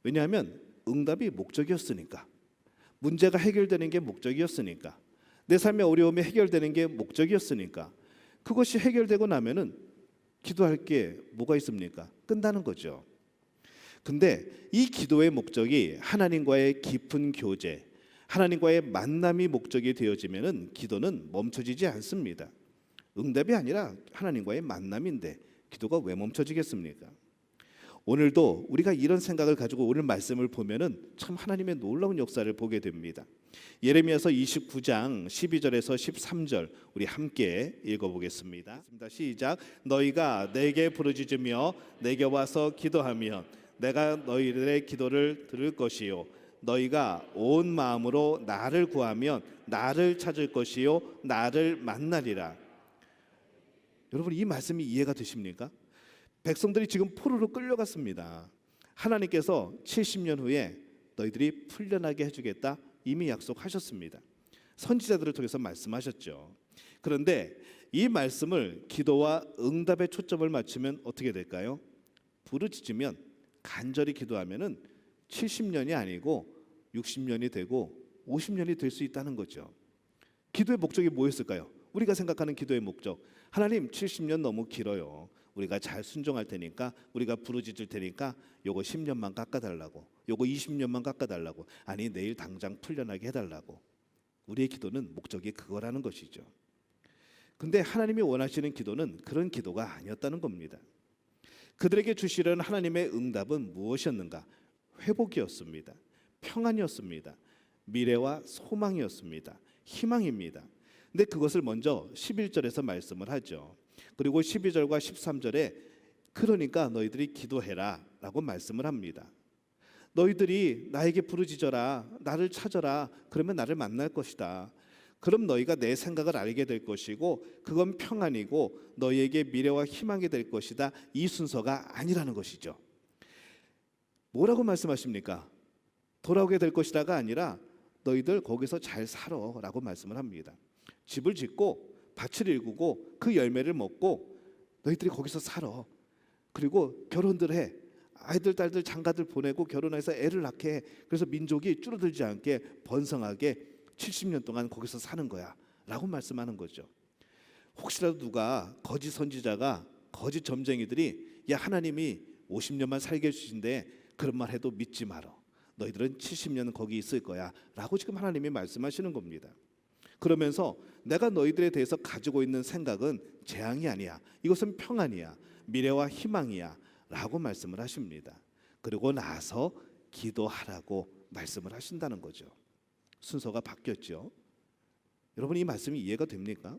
Speaker 1: 왜냐하면 응답이 목적이었으니까, 문제가 해결되는 게 목적이었으니까, 내 삶의 어려움이 해결되는 게 목적이었으니까, 그것이 해결되고 나면은 기도할 게 뭐가 있습니까? 끝나는 거죠. 근데 이 기도의 목적이 하나님과의 깊은 교제, 하나님과의 만남이 목적이 되어지면은 기도는 멈춰지지 않습니다. 응답이 아니라 하나님과의 만남인데 기도가 왜 멈춰지겠습니까? 오늘도 우리가 이런 생각을 가지고 오늘 말씀을 보면은 참 하나님의 놀라운 역사를 보게 됩니다. 예레미야서 29장 12절에서 13절 우리 함께 읽어보겠습니다. 시작. 너희가 내게 부르짖으며 내게 와서 기도하면 내가 너희들의 기도를 들을 것이요 너희가 온 마음으로 나를 구하면 나를 찾을 것이요 나를 만나리라. 여러분, 이 말씀이 이해가 되십니까? 백성들이 지금 포로로 끌려갔습니다. 하나님께서 70년 후에 너희들이 풀려나게 해주겠다 이미 약속하셨습니다. 선지자들을 통해서 말씀하셨죠. 그런데 이 말씀을 기도와 응답에 초점을 맞추면 어떻게 될까요? 부르짖으면, 간절히 기도하면은 70년이 아니고 60년이 되고 50년이 될 수 있다는 거죠. 기도의 목적이 뭐였을까요? 우리가 생각하는 기도의 목적, 하나님 70년 너무 길어요. 우리가 잘 순종할 테니까, 우리가 부르짖을 테니까 요거 10년만 깎아달라고, 요거 20년만 깎아달라고, 아니 내일 당장 풀려나게 해달라고. 우리의 기도는 목적이 그거라는 것이죠. 근데 하나님이 원하시는 기도는 그런 기도가 아니었다는 겁니다. 그들에게 주시려는 하나님의 응답은 무엇이었는가? 회복이었습니다. 평안이었습니다. 미래와 소망이었습니다. 희망입니다. 근데 그것을 먼저 11절에서 말씀을 하죠. 그리고 12절과 13절에 그러니까 너희들이 기도해라 라고 말씀을 합니다. 너희들이 나에게 부르짖어라, 나를 찾아라, 그러면 나를 만날 것이다. 그럼 너희가 내 생각을 알게 될 것이고 그건 평안이고 너희에게 미래와 희망이 될 것이다. 이 순서가 아니라는 것이죠. 뭐라고 말씀하십니까? 돌아오게 될 것이다가 아니라 너희들 거기서 잘 살아 라고 말씀을 합니다. 집을 짓고 밭을 일구고 그 열매를 먹고 너희들이 거기서 살아. 그리고 결혼들 해. 아이들, 딸들, 장가들 보내고 결혼해서 애를 낳게 해. 그래서 민족이 줄어들지 않게 번성하게 70년 동안 거기서 사는 거야 라고 말씀하는 거죠. 혹시라도 누가 거짓 선지자가, 거짓 점쟁이들이 야 하나님이 50년만 살게 해주신데 그런 말 해도 믿지 마라. 너희들은 70년 거기 있을 거야 라고 지금 하나님이 말씀하시는 겁니다. 그러면서 내가 너희들에 대해서 가지고 있는 생각은 재앙이 아니야. 이것은 평안이야. 미래와 희망이야 라고 말씀을 하십니다. 그리고 나서 기도하라고 말씀을 하신다는 거죠. 순서가 바뀌었죠. 여러분, 이 말씀이 이해가 됩니까?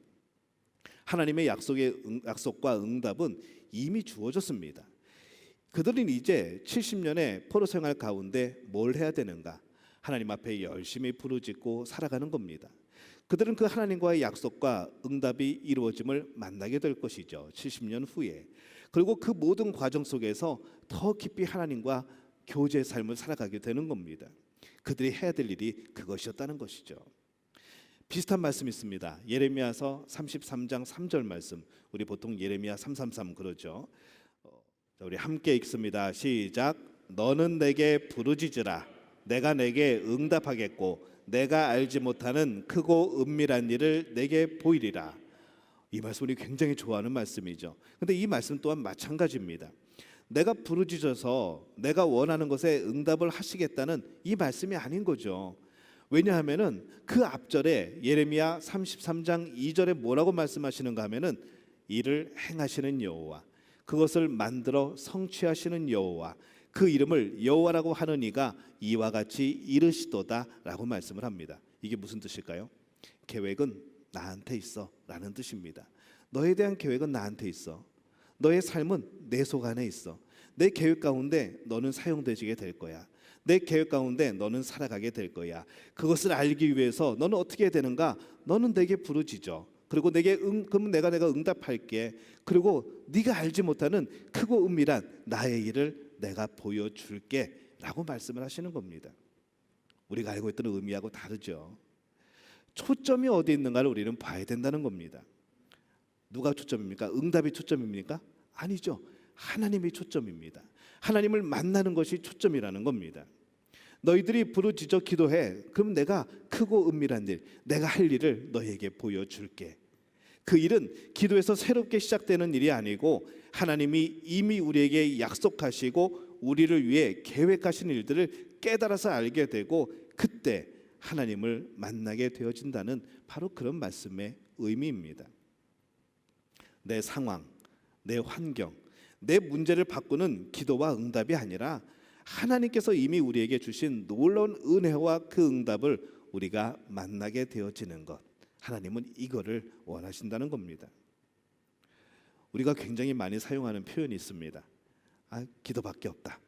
Speaker 1: 하나님의 약속과 응답은 이미 주어졌습니다. 그들은 이제 70년의 포로 생활 가운데 뭘 해야 되는가? 하나님 앞에 열심히 부르짖고 살아가는 겁니다. 그들은 그 하나님과의 약속과 응답이 이루어짐을 만나게 될 것이죠. 70년 후에. 그리고 그 모든 과정 속에서 더 깊이 하나님과 교제의 삶을 살아가게 되는 겁니다. 그들이 해야 될 일이 그것이었다는 것이죠. 비슷한 말씀이 있습니다. 예레미야서 33장 3절 말씀. 우리 보통 예레미야 333 그러죠. 자, 우리 함께 읽습니다. 시작. 너는 내게 부르짖으라. 내가 내게 응답하겠고 내가 알지 못하는 크고 은밀한 일을 내게 보이리라. 이 말씀 우리 굉장히 좋아하는 말씀이죠. 근데 이 말씀 또한 마찬가지입니다. 내가 부르짖어서 내가 원하는 것에 응답을 하시겠다는 이 말씀이 아닌 거죠. 왜냐하면은 그 앞절에 예레미야 33장 2절에 뭐라고 말씀하시는가 하면은 이를 행하시는 여호와, 그것을 만들어 성취하시는 여호와, 그 이름을 여호와라고 하는 이가 이와 같이 이르시도다라고 말씀을 합니다. 이게 무슨 뜻일까요? 계획은 나한테 있어 라는 뜻입니다. 너에 대한 계획은 나한테 있어. 너의 삶은 내 속 안에 있어. 내 계획 가운데 너는 사용되게 될 거야. 내 계획 가운데 너는 살아가게 될 거야. 그것을 알기 위해서 너는 어떻게 해야 되는가? 너는 내게 부르짖어. 그리고 그러면 내가 응답할게. 그리고 네가 알지 못하는 크고 은밀한 나의 일을 내가 보여줄게 라고 말씀을 하시는 겁니다. 우리가 알고 있던 의미하고 다르죠. 초점이 어디 있는가를 우리는 봐야 된다는 겁니다. 누가 초점입니까? 응답이 초점입니까? 아니죠. 하나님이 초점입니다. 하나님을 만나는 것이 초점이라는 겁니다. 너희들이 부르짖어 기도해. 그럼 내가 크고 은밀한 일, 내가 할 일을 너희에게 보여줄게. 그 일은 기도에서 새롭게 시작되는 일이 아니고 하나님이 이미 우리에게 약속하시고 우리를 위해 계획하신 일들을 깨달아서 알게 되고 그때 하나님을 만나게 되어진다는 바로 그런 말씀의 의미입니다. 내 상황, 내 환경, 내 문제를 바꾸는 기도와 응답이 아니라 하나님께서 이미 우리에게 주신 놀라운 은혜와 그 응답을 우리가 만나게 되어지는 것, 하나님은 이거를 원하신다는 겁니다. 우리가 굉장히 많이 사용하는 표현이 있습니다. 기도밖에 없다.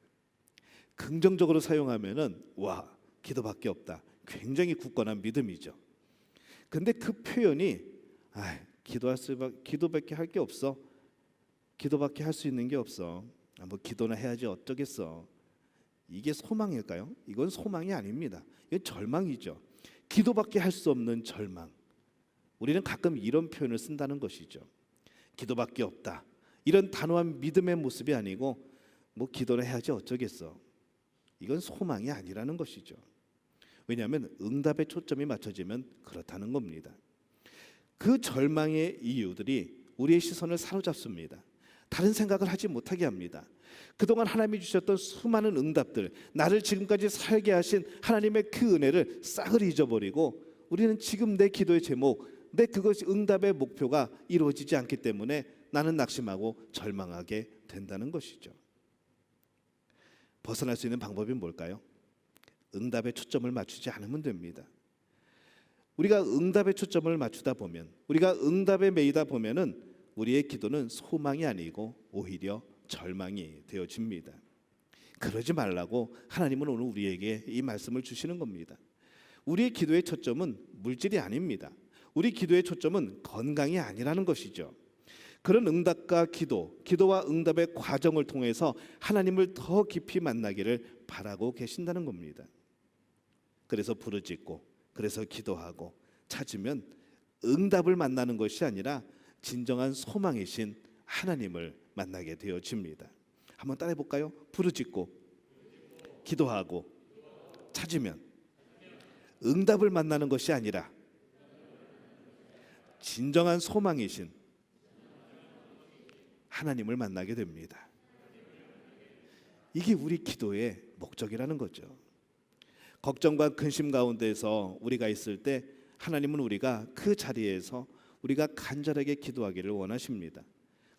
Speaker 1: 긍정적으로 사용하면은 와, 기도밖에 없다. 굉장히 굳건한 믿음이죠. 근데 그 표현이 기도밖에 할 게 없어. 기도밖에 할 수 있는 게 없어. 뭐 기도나 해야지 어쩌겠어. 이게 소망일까요? 이건 소망이 아닙니다. 이건 절망이죠. 기도밖에 할 수 없는 절망. 우리는 가끔 이런 표현을 쓴다는 것이죠. 기도밖에 없다. 이런 단호한 믿음의 모습이 아니고 뭐 기도나 해야지 어쩌겠어. 이건 소망이 아니라는 것이죠. 왜냐하면 응답에 초점이 맞춰지면 그렇다는 겁니다. 그 절망의 이유들이 우리의 시선을 사로잡습니다. 다른 생각을 하지 못하게 합니다. 그동안 하나님이 주셨던 수많은 응답들, 나를 지금까지 살게 하신 하나님의 그 은혜를 싹을 잊어버리고 우리는 지금 내 기도의 제목, 내 그것이 응답의 목표가 이루어지지 않기 때문에 나는 낙심하고 절망하게 된다는 것이죠. 벗어날 수 있는 방법이 뭘까요? 응답에 초점을 맞추지 않으면 됩니다. 우리가 응답에 초점을 맞추다 보면, 우리가 응답에 매이다 보면은 우리의 기도는 소망이 아니고 오히려 절망이 되어집니다. 그러지 말라고 하나님은 오늘 우리에게 이 말씀을 주시는 겁니다. 우리의 기도의 초점은 물질이 아닙니다. 우리 기도의 초점은 건강이 아니라는 것이죠. 그런 응답과 기도와 응답의 과정을 통해서 하나님을 더 깊이 만나기를 바라고 계신다는 겁니다. 그래서 부르짖고, 그래서 기도하고 찾으면 응답을 만나는 것이 아니라 진정한 소망이신 하나님을 만나게 되어집니다. 한번 따라해 볼까요? 부르짖고, 기도하고, 찾으면 응답을 만나는 것이 아니라 진정한 소망이신 하나님을 만나게 됩니다. 이게 우리 기도의 목적이라는 거죠. 걱정과 근심 가운데서 우리가 있을 때 하나님은 우리가 그 자리에서 우리가 간절하게 기도하기를 원하십니다.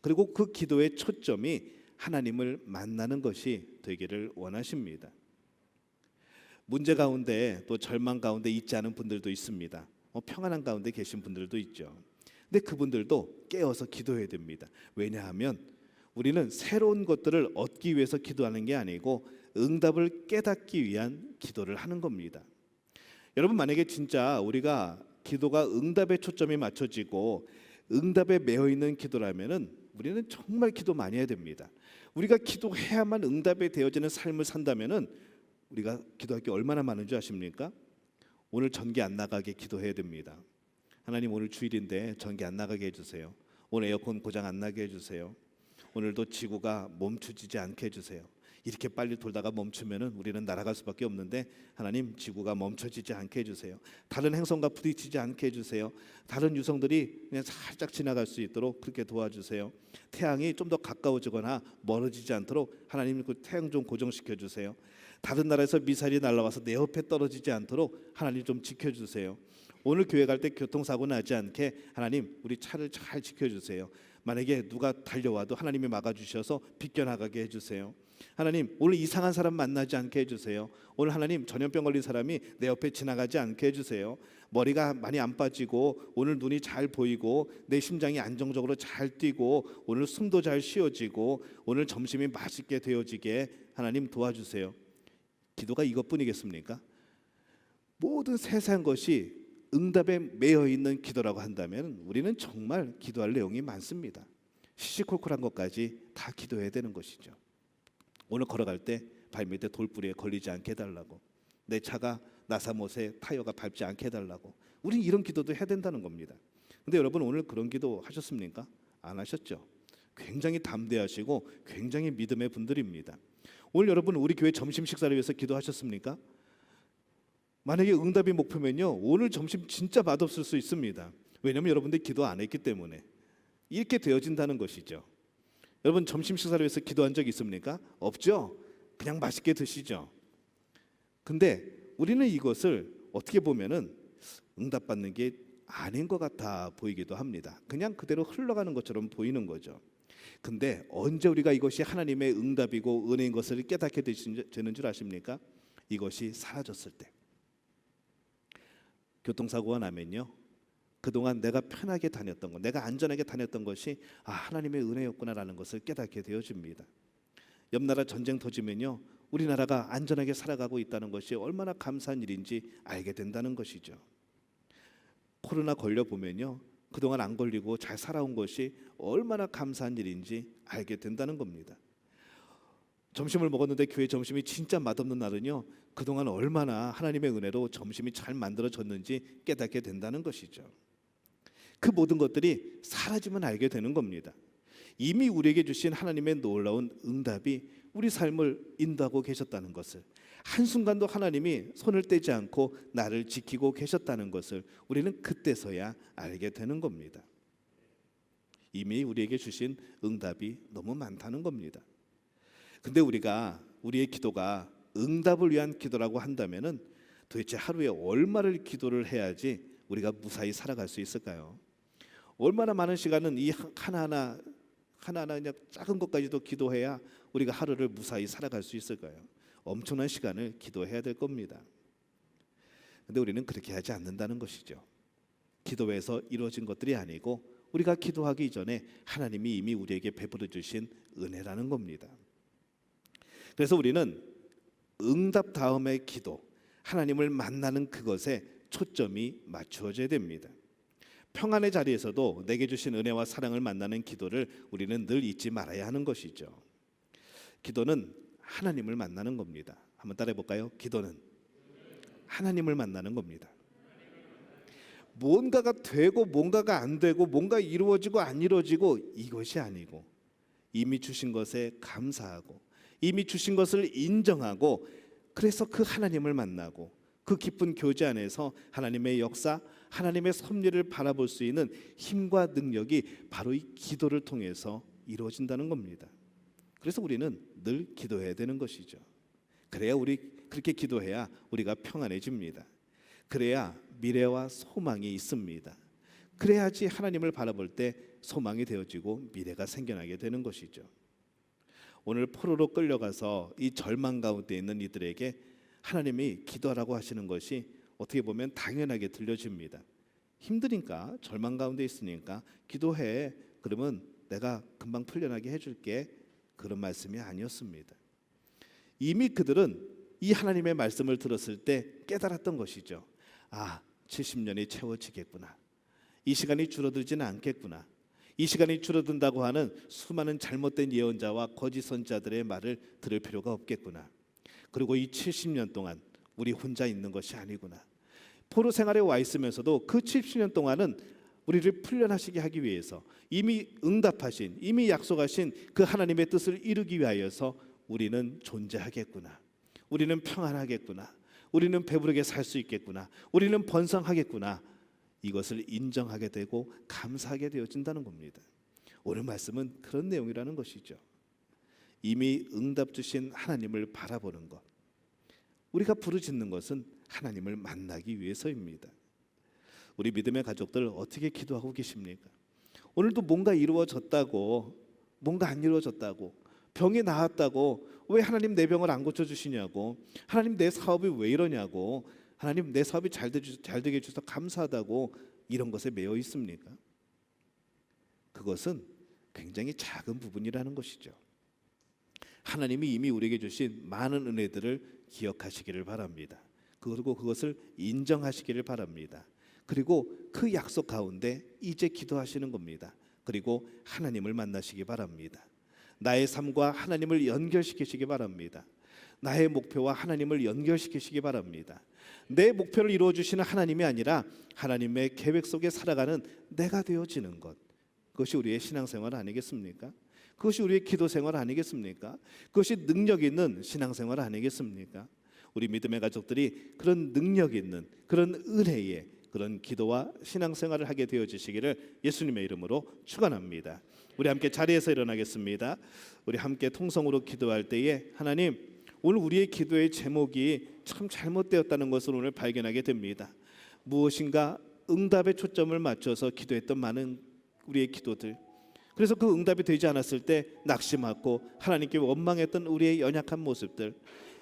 Speaker 1: 그리고 그 기도의 초점이 하나님을 만나는 것이 되기를 원하십니다. 문제 가운데 또 절망 가운데 있지 않은 분들도 있습니다. 평안한 가운데 계신 분들도 있죠. 근데 그분들도 깨어서 기도해야 됩니다. 왜냐하면 우리는 새로운 것들을 얻기 위해서 기도하는 게 아니고 응답을 깨닫기 위한 기도를 하는 겁니다. 여러분, 만약에 진짜 우리가 기도가 응답에 초점이 맞춰지고 응답에 매여 있는 기도라면은 우리는 정말 기도 많이 해야 됩니다. 우리가 기도해야만 응답에 되어지는 삶을 산다면은 우리가 기도할 게 얼마나 많은 줄 아십니까? 오늘 전기 안 나가게 기도해야 됩니다. 하나님 오늘 주일인데 전기 안 나가게 해주세요. 오늘 에어컨 고장 안 나게 해주세요. 오늘도 지구가 멈추지 않게 해주세요. 이렇게 빨리 돌다가 멈추면은 우리는 날아갈 수밖에 없는데 하나님 지구가 멈춰지지 않게 해주세요. 다른 행성과 부딪히지 않게 해주세요. 다른 유성들이 그냥 살짝 지나갈 수 있도록 그렇게 도와주세요. 태양이 좀 더 가까워지거나 멀어지지 않도록 하나님 그 태양 좀 고정시켜 주세요. 다른 나라에서 미사일이 날아와서 내 옆에 떨어지지 않도록 하나님 좀 지켜주세요. 오늘 교회 갈 때 교통사고 나지 않게 하나님 우리 차를 잘 지켜주세요. 만약에 누가 달려와도 하나님이 막아주셔서 비껴나가게 해주세요. 하나님 오늘 이상한 사람 만나지 않게 해주세요. 오늘 하나님 전염병 걸린 사람이 내 옆에 지나가지 않게 해주세요. 머리가 많이 안 빠지고 오늘 눈이 잘 보이고 내 심장이 안정적으로 잘 뛰고 오늘 숨도 잘 쉬어지고 오늘 점심이 맛있게 되어지게 하나님 도와주세요. 기도가 이것뿐이겠습니까? 모든 세상 것이 응답에 매여 있는 기도라고 한다면 우리는 정말 기도할 내용이 많습니다. 시시콜콜한 것까지 다 기도해야 되는 것이죠. 오늘 걸어갈 때 발밑에 돌부리에 걸리지 않게 해달라고, 내 차가 나사못에 타이어가 밟지 않게 해달라고, 우린 이런 기도도 해야 된다는 겁니다. 근데 여러분 오늘 그런 기도 하셨습니까? 안 하셨죠? 굉장히 담대하시고 굉장히 믿음의 분들입니다. 오늘 여러분 우리 교회 점심 식사를 위해서 기도하셨습니까? 만약에 응답이 목표면요 오늘 점심 진짜 맛없을 수 있습니다. 왜냐하면 여러분들이 기도 안 했기 때문에 이렇게 되어진다는 것이죠. 여러분 점심 식사를 위해서 기도한 적 있습니까? 없죠? 그냥 맛있게 드시죠. 근데 우리는 이것을 어떻게 보면은 응답받는 게 아닌 것 같아 보이기도 합니다. 그냥 그대로 흘러가는 것처럼 보이는 거죠. 근데 언제 우리가 이것이 하나님의 응답이고 은혜인 것을 깨닫게 되는 줄 아십니까? 이것이 사라졌을 때. 교통사고가 나면요 그동안 내가 편하게 다녔던 것, 내가 안전하게 다녔던 것이 하나님의 은혜였구나라는 것을 깨닫게 되어집니다. 옆 나라 전쟁 터지면요 우리나라가 안전하게 살아가고 있다는 것이 얼마나 감사한 일인지 알게 된다는 것이죠. 코로나 걸려보면요 그동안 안 걸리고 잘 살아온 것이 얼마나 감사한 일인지 알게 된다는 겁니다. 점심을 먹었는데 교회 점심이 진짜 맛없는 날은요 그동안 얼마나 하나님의 은혜로 점심이 잘 만들어졌는지 깨닫게 된다는 것이죠. 그 모든 것들이 사라지면 알게 되는 겁니다. 이미 우리에게 주신 하나님의 놀라운 응답이 우리 삶을 인도하고 계셨다는 것을, 한순간도 하나님이 손을 떼지 않고 나를 지키고 계셨다는 것을 우리는 그때서야 알게 되는 겁니다. 이미 우리에게 주신 응답이 너무 많다는 겁니다. 근데 우리의 기도가 응답을 위한 기도라고 한다면은 도대체 하루에 얼마를 기도를 해야지 우리가 무사히 살아갈 수 있을까요? 얼마나 많은 시간은 이 하나하나 그냥 작은 것까지도 기도해야 우리가 하루를 무사히 살아갈 수 있을까요? 엄청난 시간을 기도해야 될 겁니다. 근데 우리는 그렇게 하지 않는다는 것이죠. 기도에서 이루어진 것들이 아니고 우리가 기도하기 전에 하나님이 이미 우리에게 베풀어 주신 은혜라는 겁니다. 그래서 우리는 응답 다음의 기도, 하나님을 만나는 그것에 초점이 맞추어져야 됩니다. 평안의 자리에서도 내게 주신 은혜와 사랑을 만나는 기도를 우리는 늘 잊지 말아야 하는 것이죠. 기도는 하나님을 만나는 겁니다. 한번 따라해 볼까요? 기도는 하나님을 만나는 겁니다. 뭔가가 되고 뭔가가 안 되고 뭔가 이루어지고 안 이루어지고 이것이 아니고 이미 주신 것에 감사하고 이미 주신 것을 인정하고 그래서 그 하나님을 만나고 그 기쁜 교제 안에서 하나님의 역사, 하나님의 섭리를 바라볼 수 있는 힘과 능력이 바로 이 기도를 통해서 이루어진다는 겁니다. 그래서 우리는 늘 기도해야 되는 것이죠. 그렇게 기도해야 우리가 평안해집니다. 그래야 미래와 소망이 있습니다. 그래야지 하나님을 바라볼 때 소망이 되어지고 미래가 생겨나게 되는 것이죠. 오늘 포로로 끌려가서 이 절망 가운데 있는 이들에게 하나님이 기도하라고 하시는 것이 어떻게 보면 당연하게 들려집니다. 힘드니까, 절망 가운데 있으니까 기도해. 그러면 내가 금방 풀려나게 해줄게. 그런 말씀이 아니었습니다. 이미 그들은 이 하나님의 말씀을 들었을 때 깨달았던 것이죠. 70년이 채워지겠구나. 이 시간이 줄어들지는 않겠구나. 이 시간이 줄어든다고 하는 수많은 잘못된 예언자와 거짓 선자들의 말을 들을 필요가 없겠구나. 그리고 이 70년 동안 우리 혼자 있는 것이 아니구나. 포로 생활에 와 있으면서도 그 70년 동안은 우리를 풀려나시게 하기 위해서 이미 응답하신, 이미 약속하신 그 하나님의 뜻을 이루기 위하여서 우리는 존재하겠구나, 우리는 평안하겠구나, 우리는 배부르게 살 수 있겠구나, 우리는 번성하겠구나, 이것을 인정하게 되고 감사하게 되어진다는 겁니다. 오늘 말씀은 그런 내용이라는 것이죠. 이미 응답 주신 하나님을 바라보는 것, 우리가 부르짖는 것은 하나님을 만나기 위해서입니다. 우리 믿음의 가족들 어떻게 기도하고 계십니까? 오늘도 뭔가 이루어졌다고, 뭔가 안 이루어졌다고, 병이 나았다고 왜 하나님 내 병을 안 고쳐주시냐고, 하나님 내 사업이 왜 이러냐고, 하나님 내 사업이 잘 되게 해주셔서 감사하다고, 이런 것에 매여 있습니까? 그것은 굉장히 작은 부분이라는 것이죠. 하나님이 이미 우리에게 주신 많은 은혜들을 기억하시기를 바랍니다. 그리고 그것을 인정하시기를 바랍니다. 그리고 그 약속 가운데 이제 기도하시는 겁니다. 그리고 하나님을 만나시기 바랍니다. 나의 삶과 하나님을 연결시키시기 바랍니다. 나의 목표와 하나님을 연결시키시기 바랍니다. 내 목표를 이루어 주시는 하나님이 아니라 하나님의 계획 속에 살아가는 내가 되어지는 것, 그것이 우리의 신앙생활 아니겠습니까? 그것이 우리의 기도생활 아니겠습니까? 그것이 능력 있는 신앙생활 아니겠습니까? 우리 믿음의 가족들이 그런 능력 있는, 그런 은혜의 그런 기도와 신앙생활을 하게 되어지시기를 예수님의 이름으로 축원합니다. 우리 함께 자리에서 일어나겠습니다. 우리 함께 통성으로 기도할 때에 하나님, 오늘 우리의 기도의 제목이 참 잘못되었다는 것을 오늘 발견하게 됩니다. 무엇인가 응답에 초점을 맞춰서 기도했던 많은 우리의 기도들, 그래서 그 응답이 되지 않았을 때 낙심하고 하나님께 원망했던 우리의 연약한 모습들,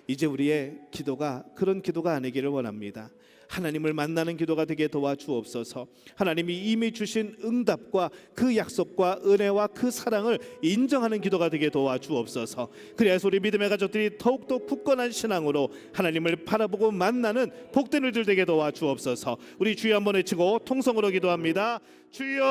Speaker 1: 이제 우리의 기도가 그런 기도가 아니기를 원합니다. 하나님을 만나는 기도가 되게 도와주옵소서. 하나님이 이미 주신 응답과 그 약속과 은혜와 그 사랑을 인정하는 기도가 되게 도와주옵소서. 그래서 우리 믿음의 가족들이 더욱더 굳건한 신앙으로 하나님을 바라보고 만나는 복된 일들 되게 도와주옵소서. 우리 주여 한번 외치고 통성으로 기도합니다. 주여,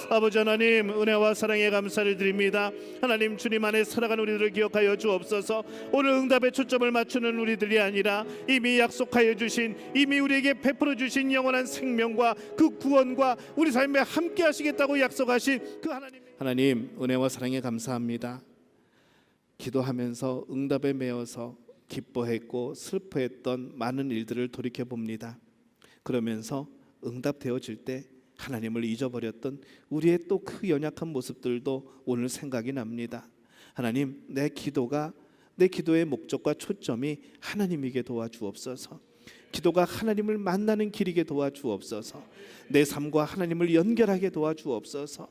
Speaker 1: 아버지 하나님, 은혜와 사랑에 감사를 드립니다. 하나님, 주님 안에 살아가는 우리들을 기억하여 주옵소서. 오늘 응답에 초점을 맞추는 우리들이 아니라 이미 약속하여 주신, 이미 우리에게 베풀어 주신 영원한 생명과 그 구원과 우리 삶에 함께 하시겠다고 약속하신 그 하나님, 은혜와 사랑에 감사합니다. 기도하면서 응답에 매여서 기뻐했고 슬퍼했던 많은 일들을 돌이켜 봅니다. 그러면서 응답되어질 때 하나님을 잊어버렸던 우리의 또 그 연약한 모습들도 오늘 생각이 납니다. 하나님, 내 기도의 목적과 초점이 하나님에게 도와주옵소서. 기도가 하나님을 만나는 길이게 도와주옵소서. 내 삶과 하나님을 연결하게 도와주옵소서.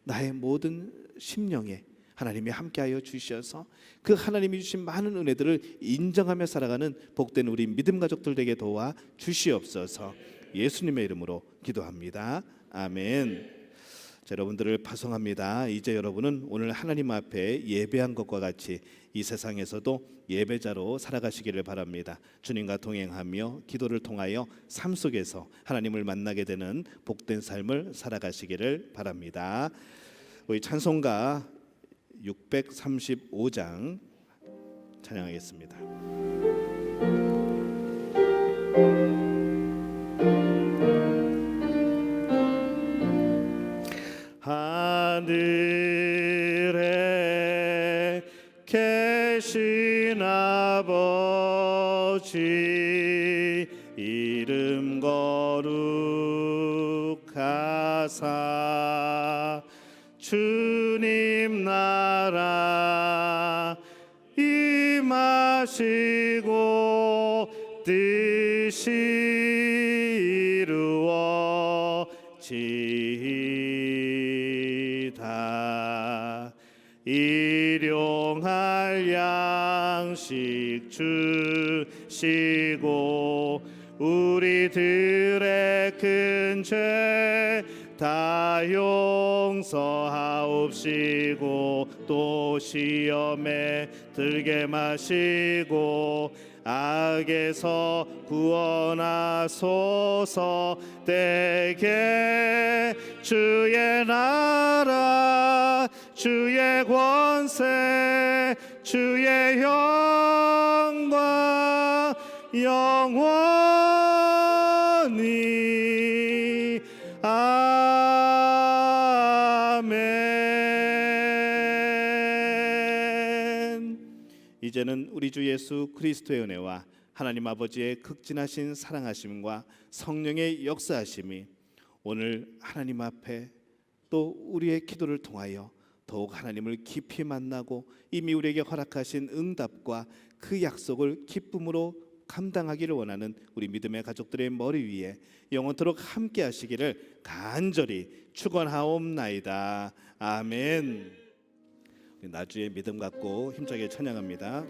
Speaker 1: 나의 모든 심령에 하나님이 함께하여 주셔서 그 하나님이 주신 많은 은혜들을 인정하며 살아가는 복된 우리 믿음 가족들 되게 도와 주시옵소서. 예수님의 이름으로 기도합니다. 아멘. 자, 여러분들을 파송합니다. 이제 여러분은 오늘 하나님 앞에 예배한 것과 같이 이 세상에서도 예배자로 살아가시기를 바랍니다. 주님과 동행하며 기도를 통하여 삶 속에서 하나님을 만나게 되는 복된 삶을 살아가시기를 바랍니다. 우리 찬송가 635장 찬양하겠습니다. 하늘에 계신 아버지 이름 거룩하사 주님 나라 임하시고 뜻이 이루어지이다. 일용할 양식 주시고 우리들의 큰 죄 다 용서하옵시고 또 시험에 들게 마시고 악에서 구원하소서. 때게 주의 나라 주의 권세 주의 영광 영원 이제는 우리 주 예수 그리스도의 은혜와 하나님 아버지의 극진하신 사랑하심과 성령의 역사하심이 오늘 하나님 앞에 또 우리의 기도를 통하여 더욱 하나님을 깊이 만나고 이미 우리에게 허락하신 응답과 그 약속을 기쁨으로 감당하기를 원하는 우리 믿음의 가족들의 머리 위에 영원토록 함께 하시기를 간절히 축원하옵나이다. 아멘. 나주의 믿음 갖고 힘차게 찬양합니다.